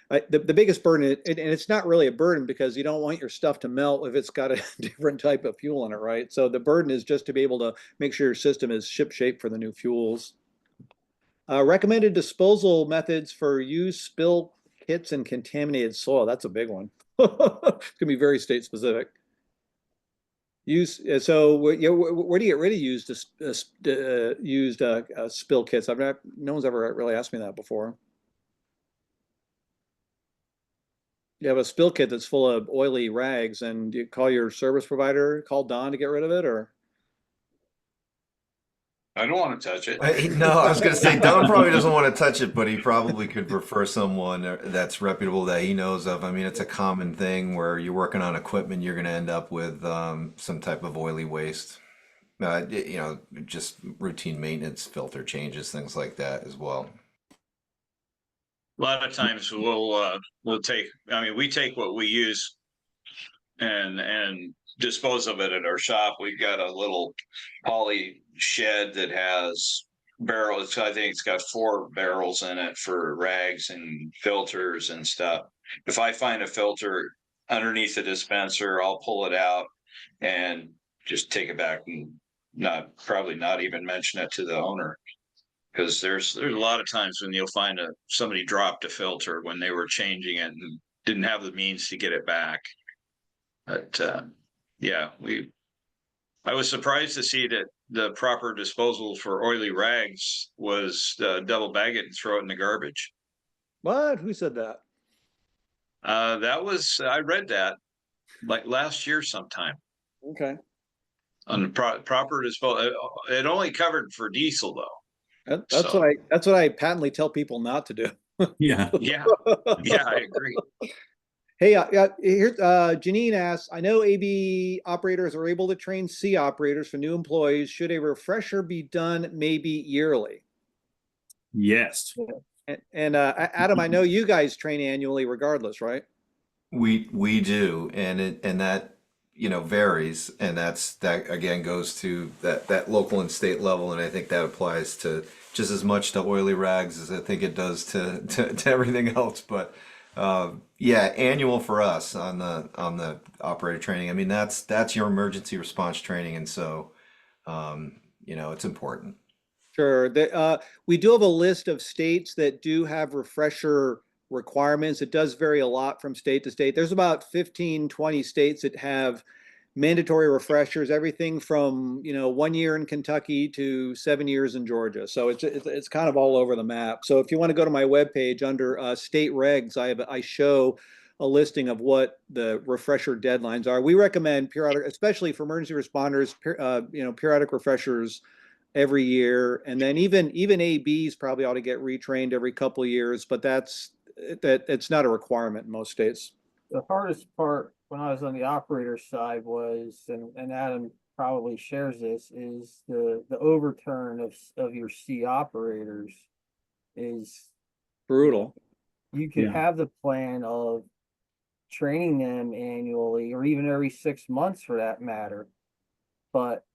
The biggest burden, and it's not really a burden because you don't want your stuff to melt if it's got a different type of fuel in it, right? So the burden is just to be able to make sure your system is ship shape for the new fuels. Recommended disposal methods for used spill kits and contaminated soil. That's a big one. It's gonna be very state specific. So where do you get rid of used spill kits? No one's ever really asked me that before. You have a spill kit that's full of oily rags, and you call your service provider, call Don to get rid of it, or I don't want to touch it. No, I was going to say Don probably doesn't want to touch it, but he probably could refer someone that's reputable that he knows of. I mean, it's a common thing where you're working on equipment, you're going to end up with some type of oily waste. Just routine maintenance, filter changes, things like that as well. A lot of times we'll take, I mean, we take what we use and dispose of it at our shop. We've got a little poly shed that has barrels. I think it's got 4 barrels in it for rags and filters and stuff. If I find a filter underneath the dispenser, I'll pull it out and just take it back and probably not even mention it to the owner. Because there's a lot of times when you'll find somebody dropped a filter when they were changing it and didn't have the means to get it back. But yeah, I was surprised to see that the proper disposal for oily rags was double bag it and throw it in the garbage. what? Who said that? I read that like last year sometime Okay. on the proper disposal. It only covered for diesel though. That's So- what I patently tell people not to do. Yeah. Yeah, yeah, I agree. Hey, here's Janine asks, I know AB operators are able to train C operators for new employees. Should a refresher be done maybe yearly? Yes. And Adam, I know you guys train annually regardless, right? We do, and that varies, and that again goes to that local and state level, and I think that applies to just as much to oily rags as I think it does to everything else. But yeah, annual for us on the operator training. I mean, that's your emergency response training, and so it's important. Sure. We do have a list of states that do have refresher requirements. It does vary a lot from state to state. There's about 15, 20 states that have mandatory refreshers, everything from 1 year in Kentucky to 7 years in Georgia. So it's kind of all over the map. So if you want to go to my webpage under state regs, I show a listing of what the refresher deadlines are. We recommend periodic, especially for emergency responders, periodic refreshers every year, and then even ABs probably ought to get retrained every couple of years, but it's not a requirement in most states. The hardest part when I was on the operator side was, and Adam probably shares this, is the overturn of your C operators is Brutal. you could Yeah. have the plan of training them annually or even every 6 months for that matter, but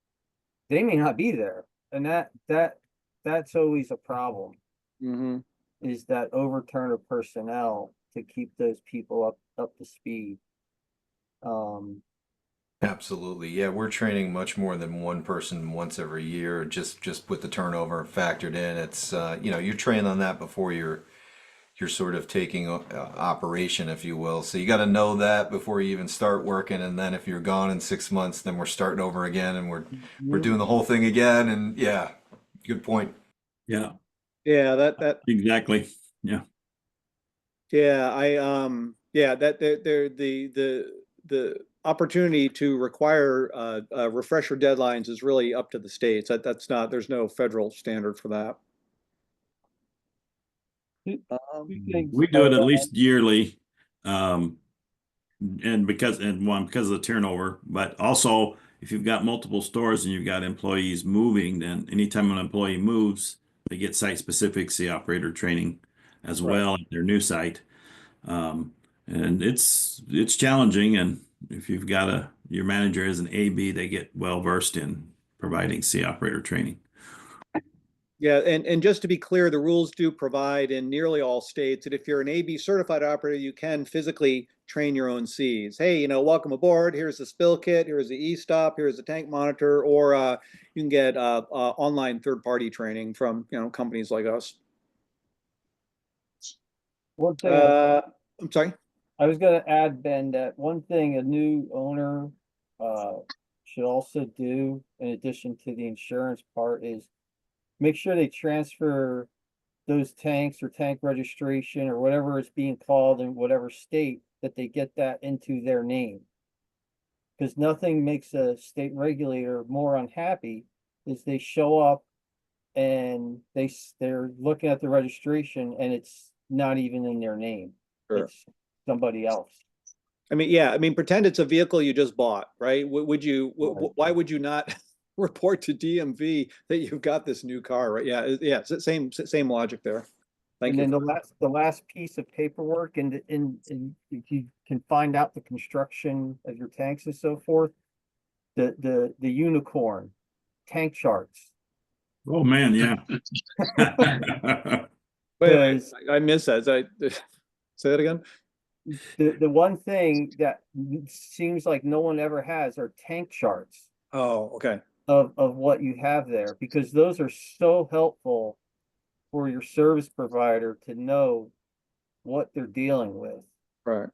they may not be there. And that's always a problem, Mm-hmm. is that overturn of personnel to keep those people up to speed. Absolutely. Yeah, we're training much more than one person once every year, just with the turnover factored in. It's you're trained on that before you're sort of taking operation, if you will. So you got to know that before you even start working, and then if you're gone in 6 months, then we're starting over again, and we're doing the whole thing again. And yeah, good point. Yeah. Yeah, that Exactly. Yeah. yeah, the opportunity to require refresher deadlines is really up to the states. There's no federal standard for that. We do it at least yearly, and because of the turnover, but also if you've got multiple stores and you've got employees moving, then anytime an employee moves, they get site-specific C operator training as well at their new site. And it's challenging, and if you've got your manager is an AB, they get well versed in providing C operator training. Yeah, and just to be clear, the rules do provide in nearly all states that if you're an AB certified operator, you can physically train your own Cs. Hey, welcome aboard. Here's the spill kit. Here's the e-stop. Here's the tank monitor. Or you can get online third-party training from companies like us. One thing I'm sorry. I was going to add, Ben, that one thing a new owner should also do, in addition to the insurance part, is make sure they transfer those tanks or tank registration or whatever it's being called in whatever state, that they get that into their name. Because nothing makes a state regulator more unhappy is they show up and they're looking at the registration and it's not even in their name. Sure. It's somebody else. I mean, yeah, I mean, pretend it's a vehicle you just bought, right? Would you, Right. why would you not report to DMV that you've got this new car, right? Yeah, yeah, it's the same logic there. Thank And you. then the last piece of paperwork, and if you can find out the construction of your tanks and so forth, the unicorn tank charts. Oh, man, yeah. Wait, I missed that. Say that again? The one thing that seems like no one ever has are tank charts Oh, okay. of what you have there, because those are so helpful for your service provider to know what they're dealing with. Right.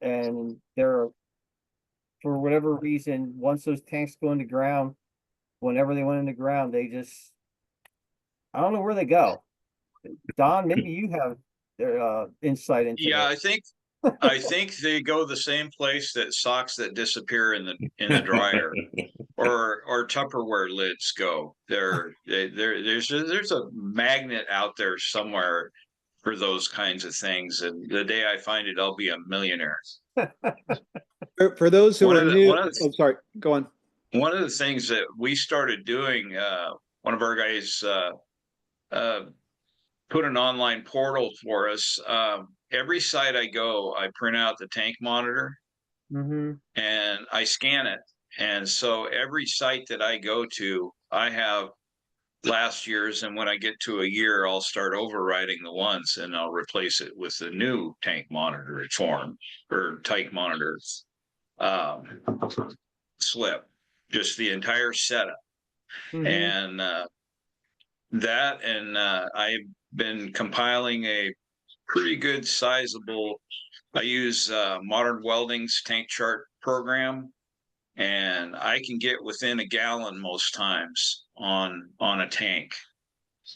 And there are, for whatever reason, once those tanks go into ground, whenever they went into ground, they just, I don't know where they go. Don, maybe you have their insight into Yeah, this. I think they go the same place that socks that disappear in the dryer or Tupperware lids go. There's a magnet out there somewhere for those kinds of things, and the day I find it, I'll be a millionaire. For those who One are of the- new, one of the- oh, sorry, go on. One of the things that we started doing, one of our guys put an online portal for us. Every site I go, I print out the tank monitor Mhm. and I scan it. And so every site that I go to, I have last year's, and when I get to a year, I'll start overriding the ones and I'll replace it with the new tank monitor form or tank monitor slip, just the entire setup. Mhm. And I've been compiling a pretty good sizable, I use Modern Welding's tank chart program, and I can get within a gallon most times on a tank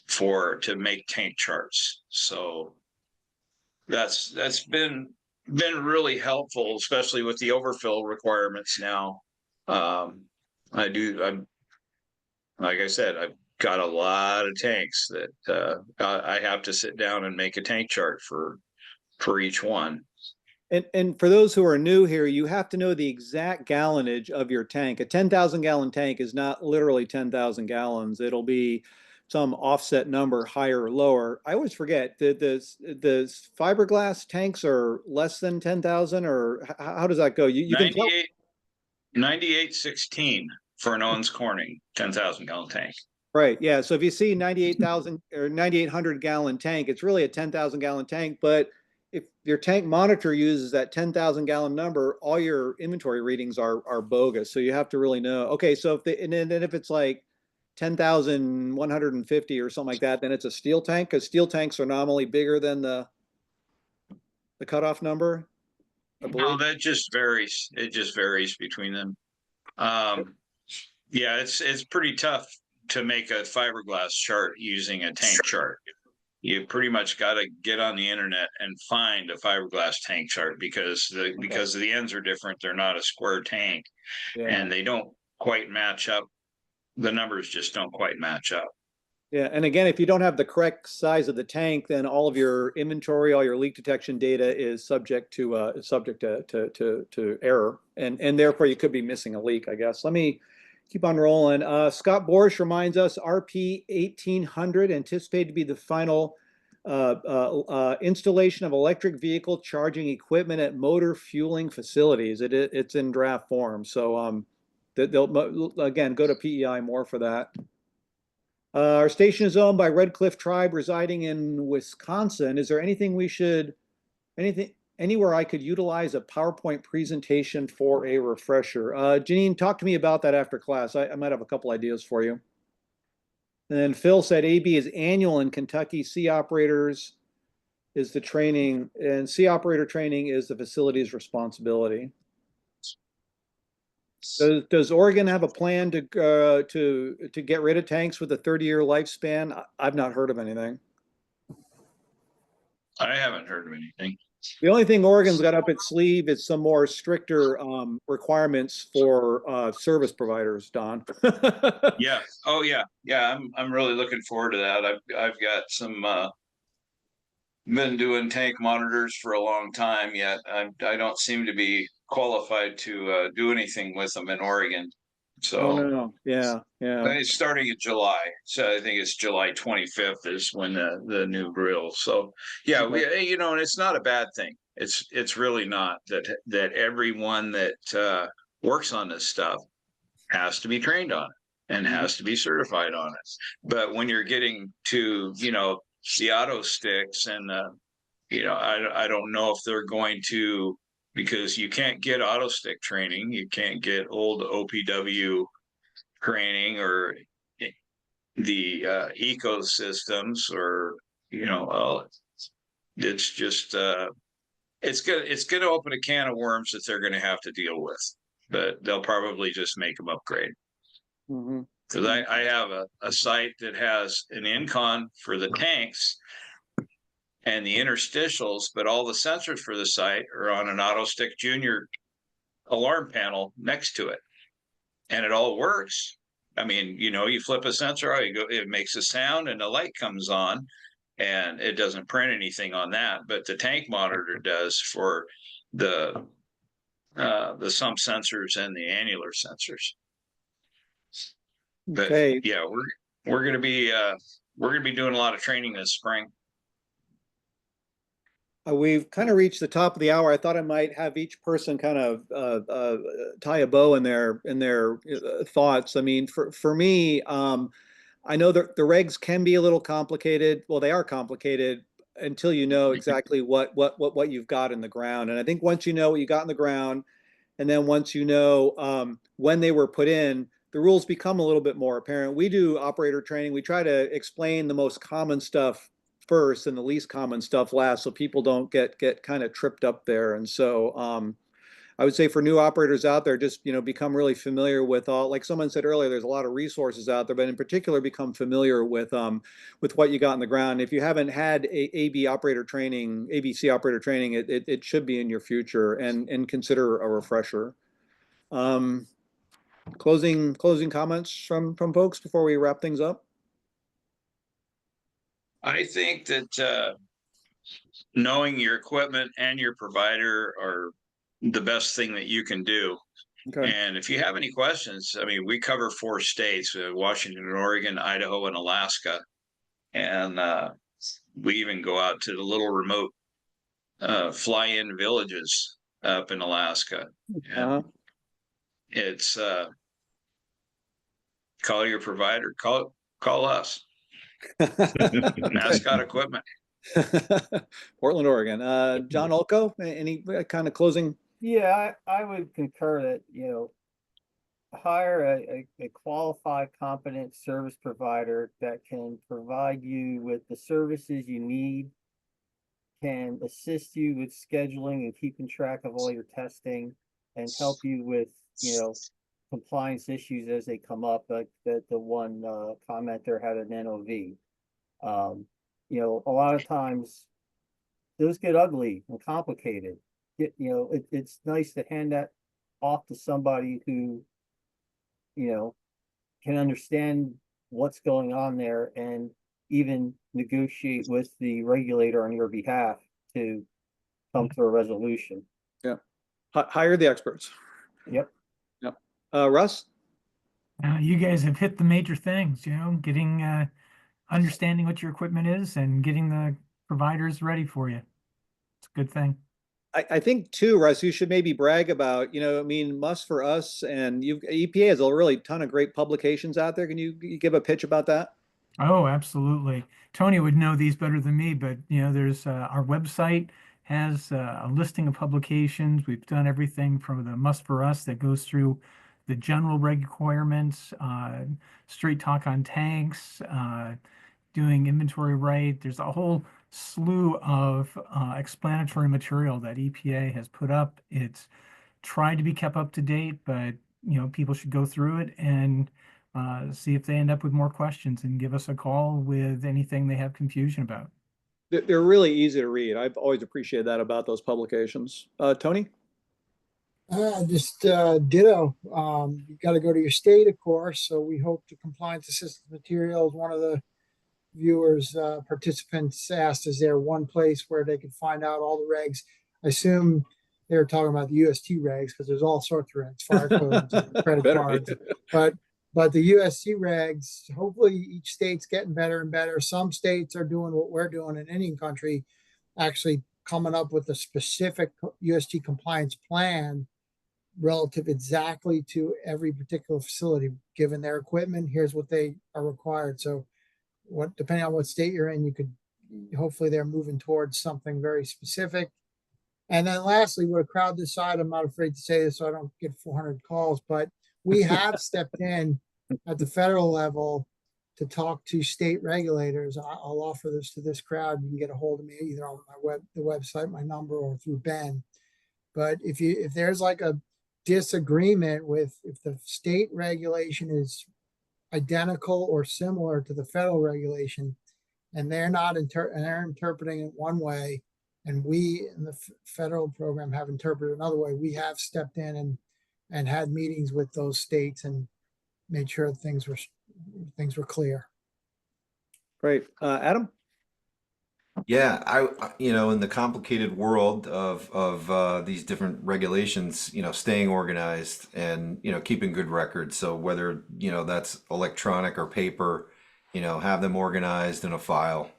to make tank charts. So that's been really helpful, especially with the overfill requirements now. I'm like I said, I've got a lot of tanks that I have to sit down and make a tank chart for each one. And for those who are new here, you have to know the exact gallonage of your tank. A 10,000 gallon tank is not literally 10,000 gallons. It'll be some offset number, higher or lower. I always forget that the fiberglass tanks are less than 10,000, or how does that go? You can tell. 9816 for an Owens Corning 10,000 gallon tank. Right. Yeah. So if you see 98,000 or 9,800 gallon tank, it's really a 10,000 gallon tank. But if your tank monitor uses that 10,000 gallon number, all your inventory readings are bogus. So you have to really know. Okay. So and then if it's like 10,150 or something like that, then it's a steel tank, because steel tanks are normally bigger than the cutoff number, I No, believe. that just varies. It just varies between them. Yeah, it's pretty tough to make a fiberglass chart using a tank chart. You pretty much got to get on the internet and find a fiberglass tank chart because the ends are different. They're not a square tank, Yeah. and they don't quite match up. The numbers just don't quite match up. Yeah, and again, if you don't have the correct size of the tank, then all of your inventory, all your leak detection data is subject to error, and therefore you could be missing a leak, I guess. Let me keep on rolling. Scott Borish reminds us RP 1800 anticipated to be the final installation of electric vehicle charging equipment at motor fueling facilities. It's in draft form, so they'll again go to PEI more for that. Our station is owned by Red Cliff Tribe residing in Wisconsin. Is there anything anywhere I could utilize a PowerPoint presentation for a refresher? Janine, talk to me about that after class. I might have a couple ideas for you. And then Phil said AB is annual in Kentucky. C operators is the training, and C operator training is the facility's responsibility. Does Oregon have a plan to get rid of tanks with a 30-year lifespan? I've not heard of anything. I haven't heard of anything. The only thing Oregon's got up its sleeve is some more stricter requirements for service providers, Don. Yeah. Oh yeah. Yeah. I'm really looking forward to that. I've got some been doing tank monitors for a long time, yet I don't seem to be qualified to do anything with them in Oregon. So Oh no. Yeah. it's starting in July. So I think it's July 25th is when the new drill. So yeah, we and it's not a bad thing. It's really not that everyone that works on this stuff has to be trained on it and has to be certified on it. But when you're getting to, the auto sticks and, I don't know if they're going to, because you can't get auto stick training. You can't get old OPW training or the ecosystems or, it's just, it's going to open a can of worms that they're going to have to deal with, but they'll probably just make them upgrade. Because I have a site that has an incon for the tanks and the interstitials, but all the sensors for the site are on an AutoStick Junior alarm panel next to it. And it all works. I mean, you flip a sensor, it makes a sound and the light comes on and it doesn't print anything on that. But the tank monitor does for the sump sensors and the annular sensors. But Okay. yeah, we're gonna be doing a lot of training this spring. We've kind of reached the top of the hour. I thought I might have each person kind of tie a bow in their thoughts. I mean, for me, I know that the regs can be a little complicated. Well, they are complicated until you know exactly what you've got in the ground. And I think once you know what you got in the ground, and then once you know when they were put in, the rules become a little bit more apparent. We do operator training. We try to explain the most common stuff first and the least common stuff last, so people don't get kind of tripped up there. And so I would say for new operators out there, just become really familiar with all. Like someone said earlier, there's a lot of resources out there, but in particular, become familiar with what you got in the ground. If you haven't had ABC operator training, it should be in your future, and consider a refresher. Closing comments from folks before we wrap things up. I think that knowing your equipment and your provider are the best thing that you can do. Okay. And if you have any questions, I mean, we cover 4 states: Washington, Oregon, Idaho, and Alaska. And we even go out to the little remote fly-in villages up in Alaska. It's call your provider, call us. Mascot equipment. Portland, Oregon. John Olko, any kind of closing? Yeah, I would concur that, hire a qualified, competent service provider that can provide you with the services you need, can assist you with scheduling and keeping track of all your testing, and help you with, compliance issues as they come up. Like the one commenter had an NOV. A lot of times those get ugly and complicated. It's nice to hand that off to somebody who, can understand what's going on there and even negotiate with the regulator on your behalf to come to a resolution. Yeah. Hire the experts. Yep. Russ? You guys have hit the major things, getting understanding what your equipment is and getting the providers ready for you. It's a good thing. I think too, Russ, you should maybe brag about, I mean, must for us, and EPA has a really ton of great publications out there. Can you give a pitch about that? Oh, absolutely. Tony would know these better than me, but there's our website has a listing of publications. We've done everything from the must for us that goes through the general requirements, straight talk on tanks, doing inventory right. There's a whole slew of explanatory material that EPA has put up. It's tried to be kept up to date, but people should go through it and see if they end up with more questions and give us a call with anything they have confusion about. They're really easy to read. I've always appreciated that about those publications. Tony? Just ditto. You got to go to your state, of course. So we hope the compliance assistance materials, one of the viewers, participants asked, is there one place where they could find out all the regs? I assume they were talking about the UST regs because there's all sorts of regs, fire codes, credit Better cards. be. But the UST regs, hopefully each state's getting better and better. Some states are doing what we're doing in Indian country, actually coming up with a specific UST compliance plan relative exactly to every particular facility, given their equipment. Here's what they are required. So what, depending on what state you're in, you could, hopefully they're moving towards something very specific. And then lastly, what a crowd decide, I'm not afraid to say this so I don't get 400 calls, but we have stepped in at the federal level to talk to state regulators. I'll offer this to this crowd. You can get a hold of me either on the website, my number, or through Ben. But if there's like a disagreement with, if the state regulation is identical or similar to the federal regulation, and they're not they're interpreting it one way, and we in the federal program have interpreted another way, we have stepped in and had meetings with those states and made sure things were clear. Great. Adam? Yeah, in the complicated world of these different regulations, staying organized and keeping good records. So whether that's electronic or paper, have them organized in a file,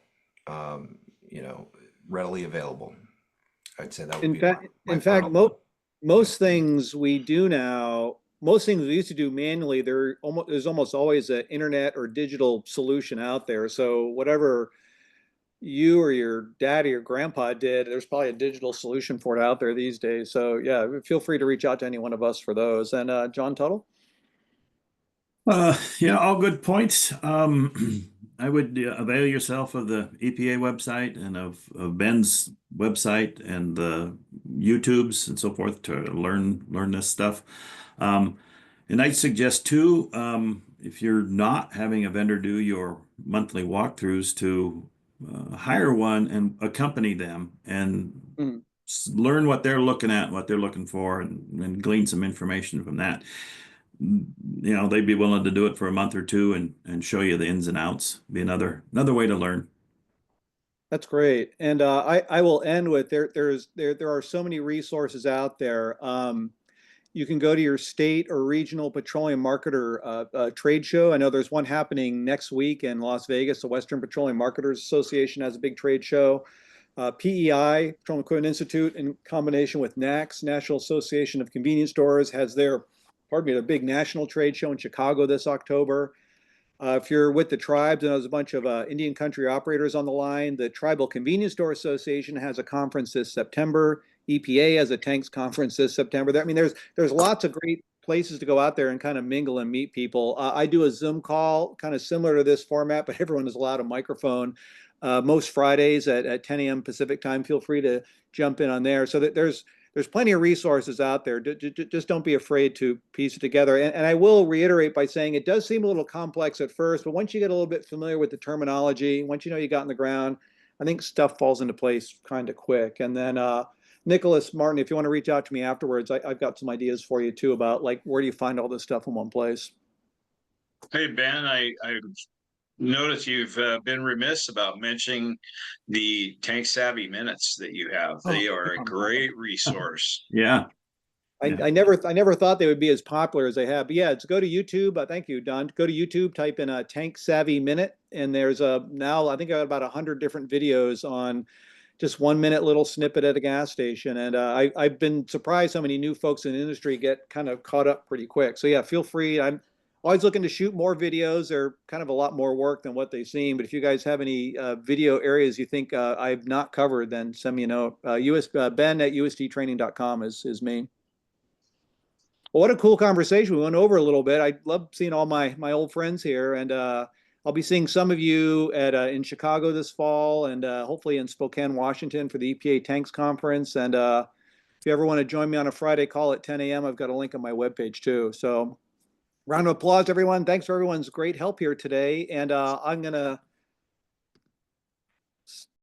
you know, readily available. I'd say that would In be fact, my in fact, final. most things we do now, most things we used to do manually, there's almost always an internet or digital solution out there. So whatever you or your dad or your grandpa did, there's probably a digital solution for it out there these days. So yeah, feel free to reach out to any one of us for those. And John Tuttle? Yeah, all good points. I would avail yourself of the EPA website and of Ben's website and the YouTubes and so forth to learn this stuff. And I'd suggest too, if you're not having a vendor do your monthly walkthroughs, to hire one and accompany them and Mm. learn what they're looking at, what they're looking for, and glean some information from that. They'd be willing to do it for a month or two and show you the ins and outs. Be another way to learn. That's great. And I will end with there are so many resources out there. You can go to your state or regional petroleum marketer trade show. I know there's one happening next week in Las Vegas. The Western Petroleum Marketers Association has a big trade show. PEI, Petroleum Equipment Institute, in combination with NACS, National Association of Convenience Stores, has their big national trade show in Chicago this October. If you're with the tribes, and there's a bunch of Indian country operators on the line, the Tribal Convenience Store Association has a conference this September. EPA has a tanks conference this September. I mean, there's lots of great places to go out there and kind of mingle and meet people. I do a Zoom call, kind of similar to this format, but everyone is allowed a microphone. Most Fridays at 10 a.m. Pacific time. Feel free to jump in on there. So that there's plenty of resources out there. Just don't be afraid to piece it together. And I will reiterate by saying it does seem a little complex at first, but once you get a little bit familiar with the terminology, once you know you got in the ground, I think stuff falls into place kind of quick. And then Nicholas Martin, if you want to reach out to me afterwards, I've got some ideas for you too about like where do you find all this stuff in one place. Hey, Ben, I notice you've been remiss about mentioning the Tank Savvy minutes that you have. They are a great resource. Yeah. I never thought they would be as popular as they have. But yeah, it's go to YouTube. Thank you, Don. Go to YouTube, type in a Tank Savvy Minute, and there's now I think I got about 100 different videos on just 1 minute little snippet at a gas station. And I've been surprised how many new folks in the industry get kind of caught up pretty quick. So yeah, feel free. always looking to shoot more videos. They're kind of a lot more work than what they seem. But if you guys have any video areas you think I've not covered, then send me a note. Ben at USTtraining.com is me. Well, what a cool conversation. We went over a little bit. I love seeing all my old friends here, and I'll be seeing some of you at in Chicago this fall, and hopefully in Spokane, Washington for the EPA Tanks Conference. And if you ever want to join me on a Friday call at 10 a.m., I've got a link on my webpage too. So round of applause, everyone. Thanks for everyone's great help here today. And I'm going to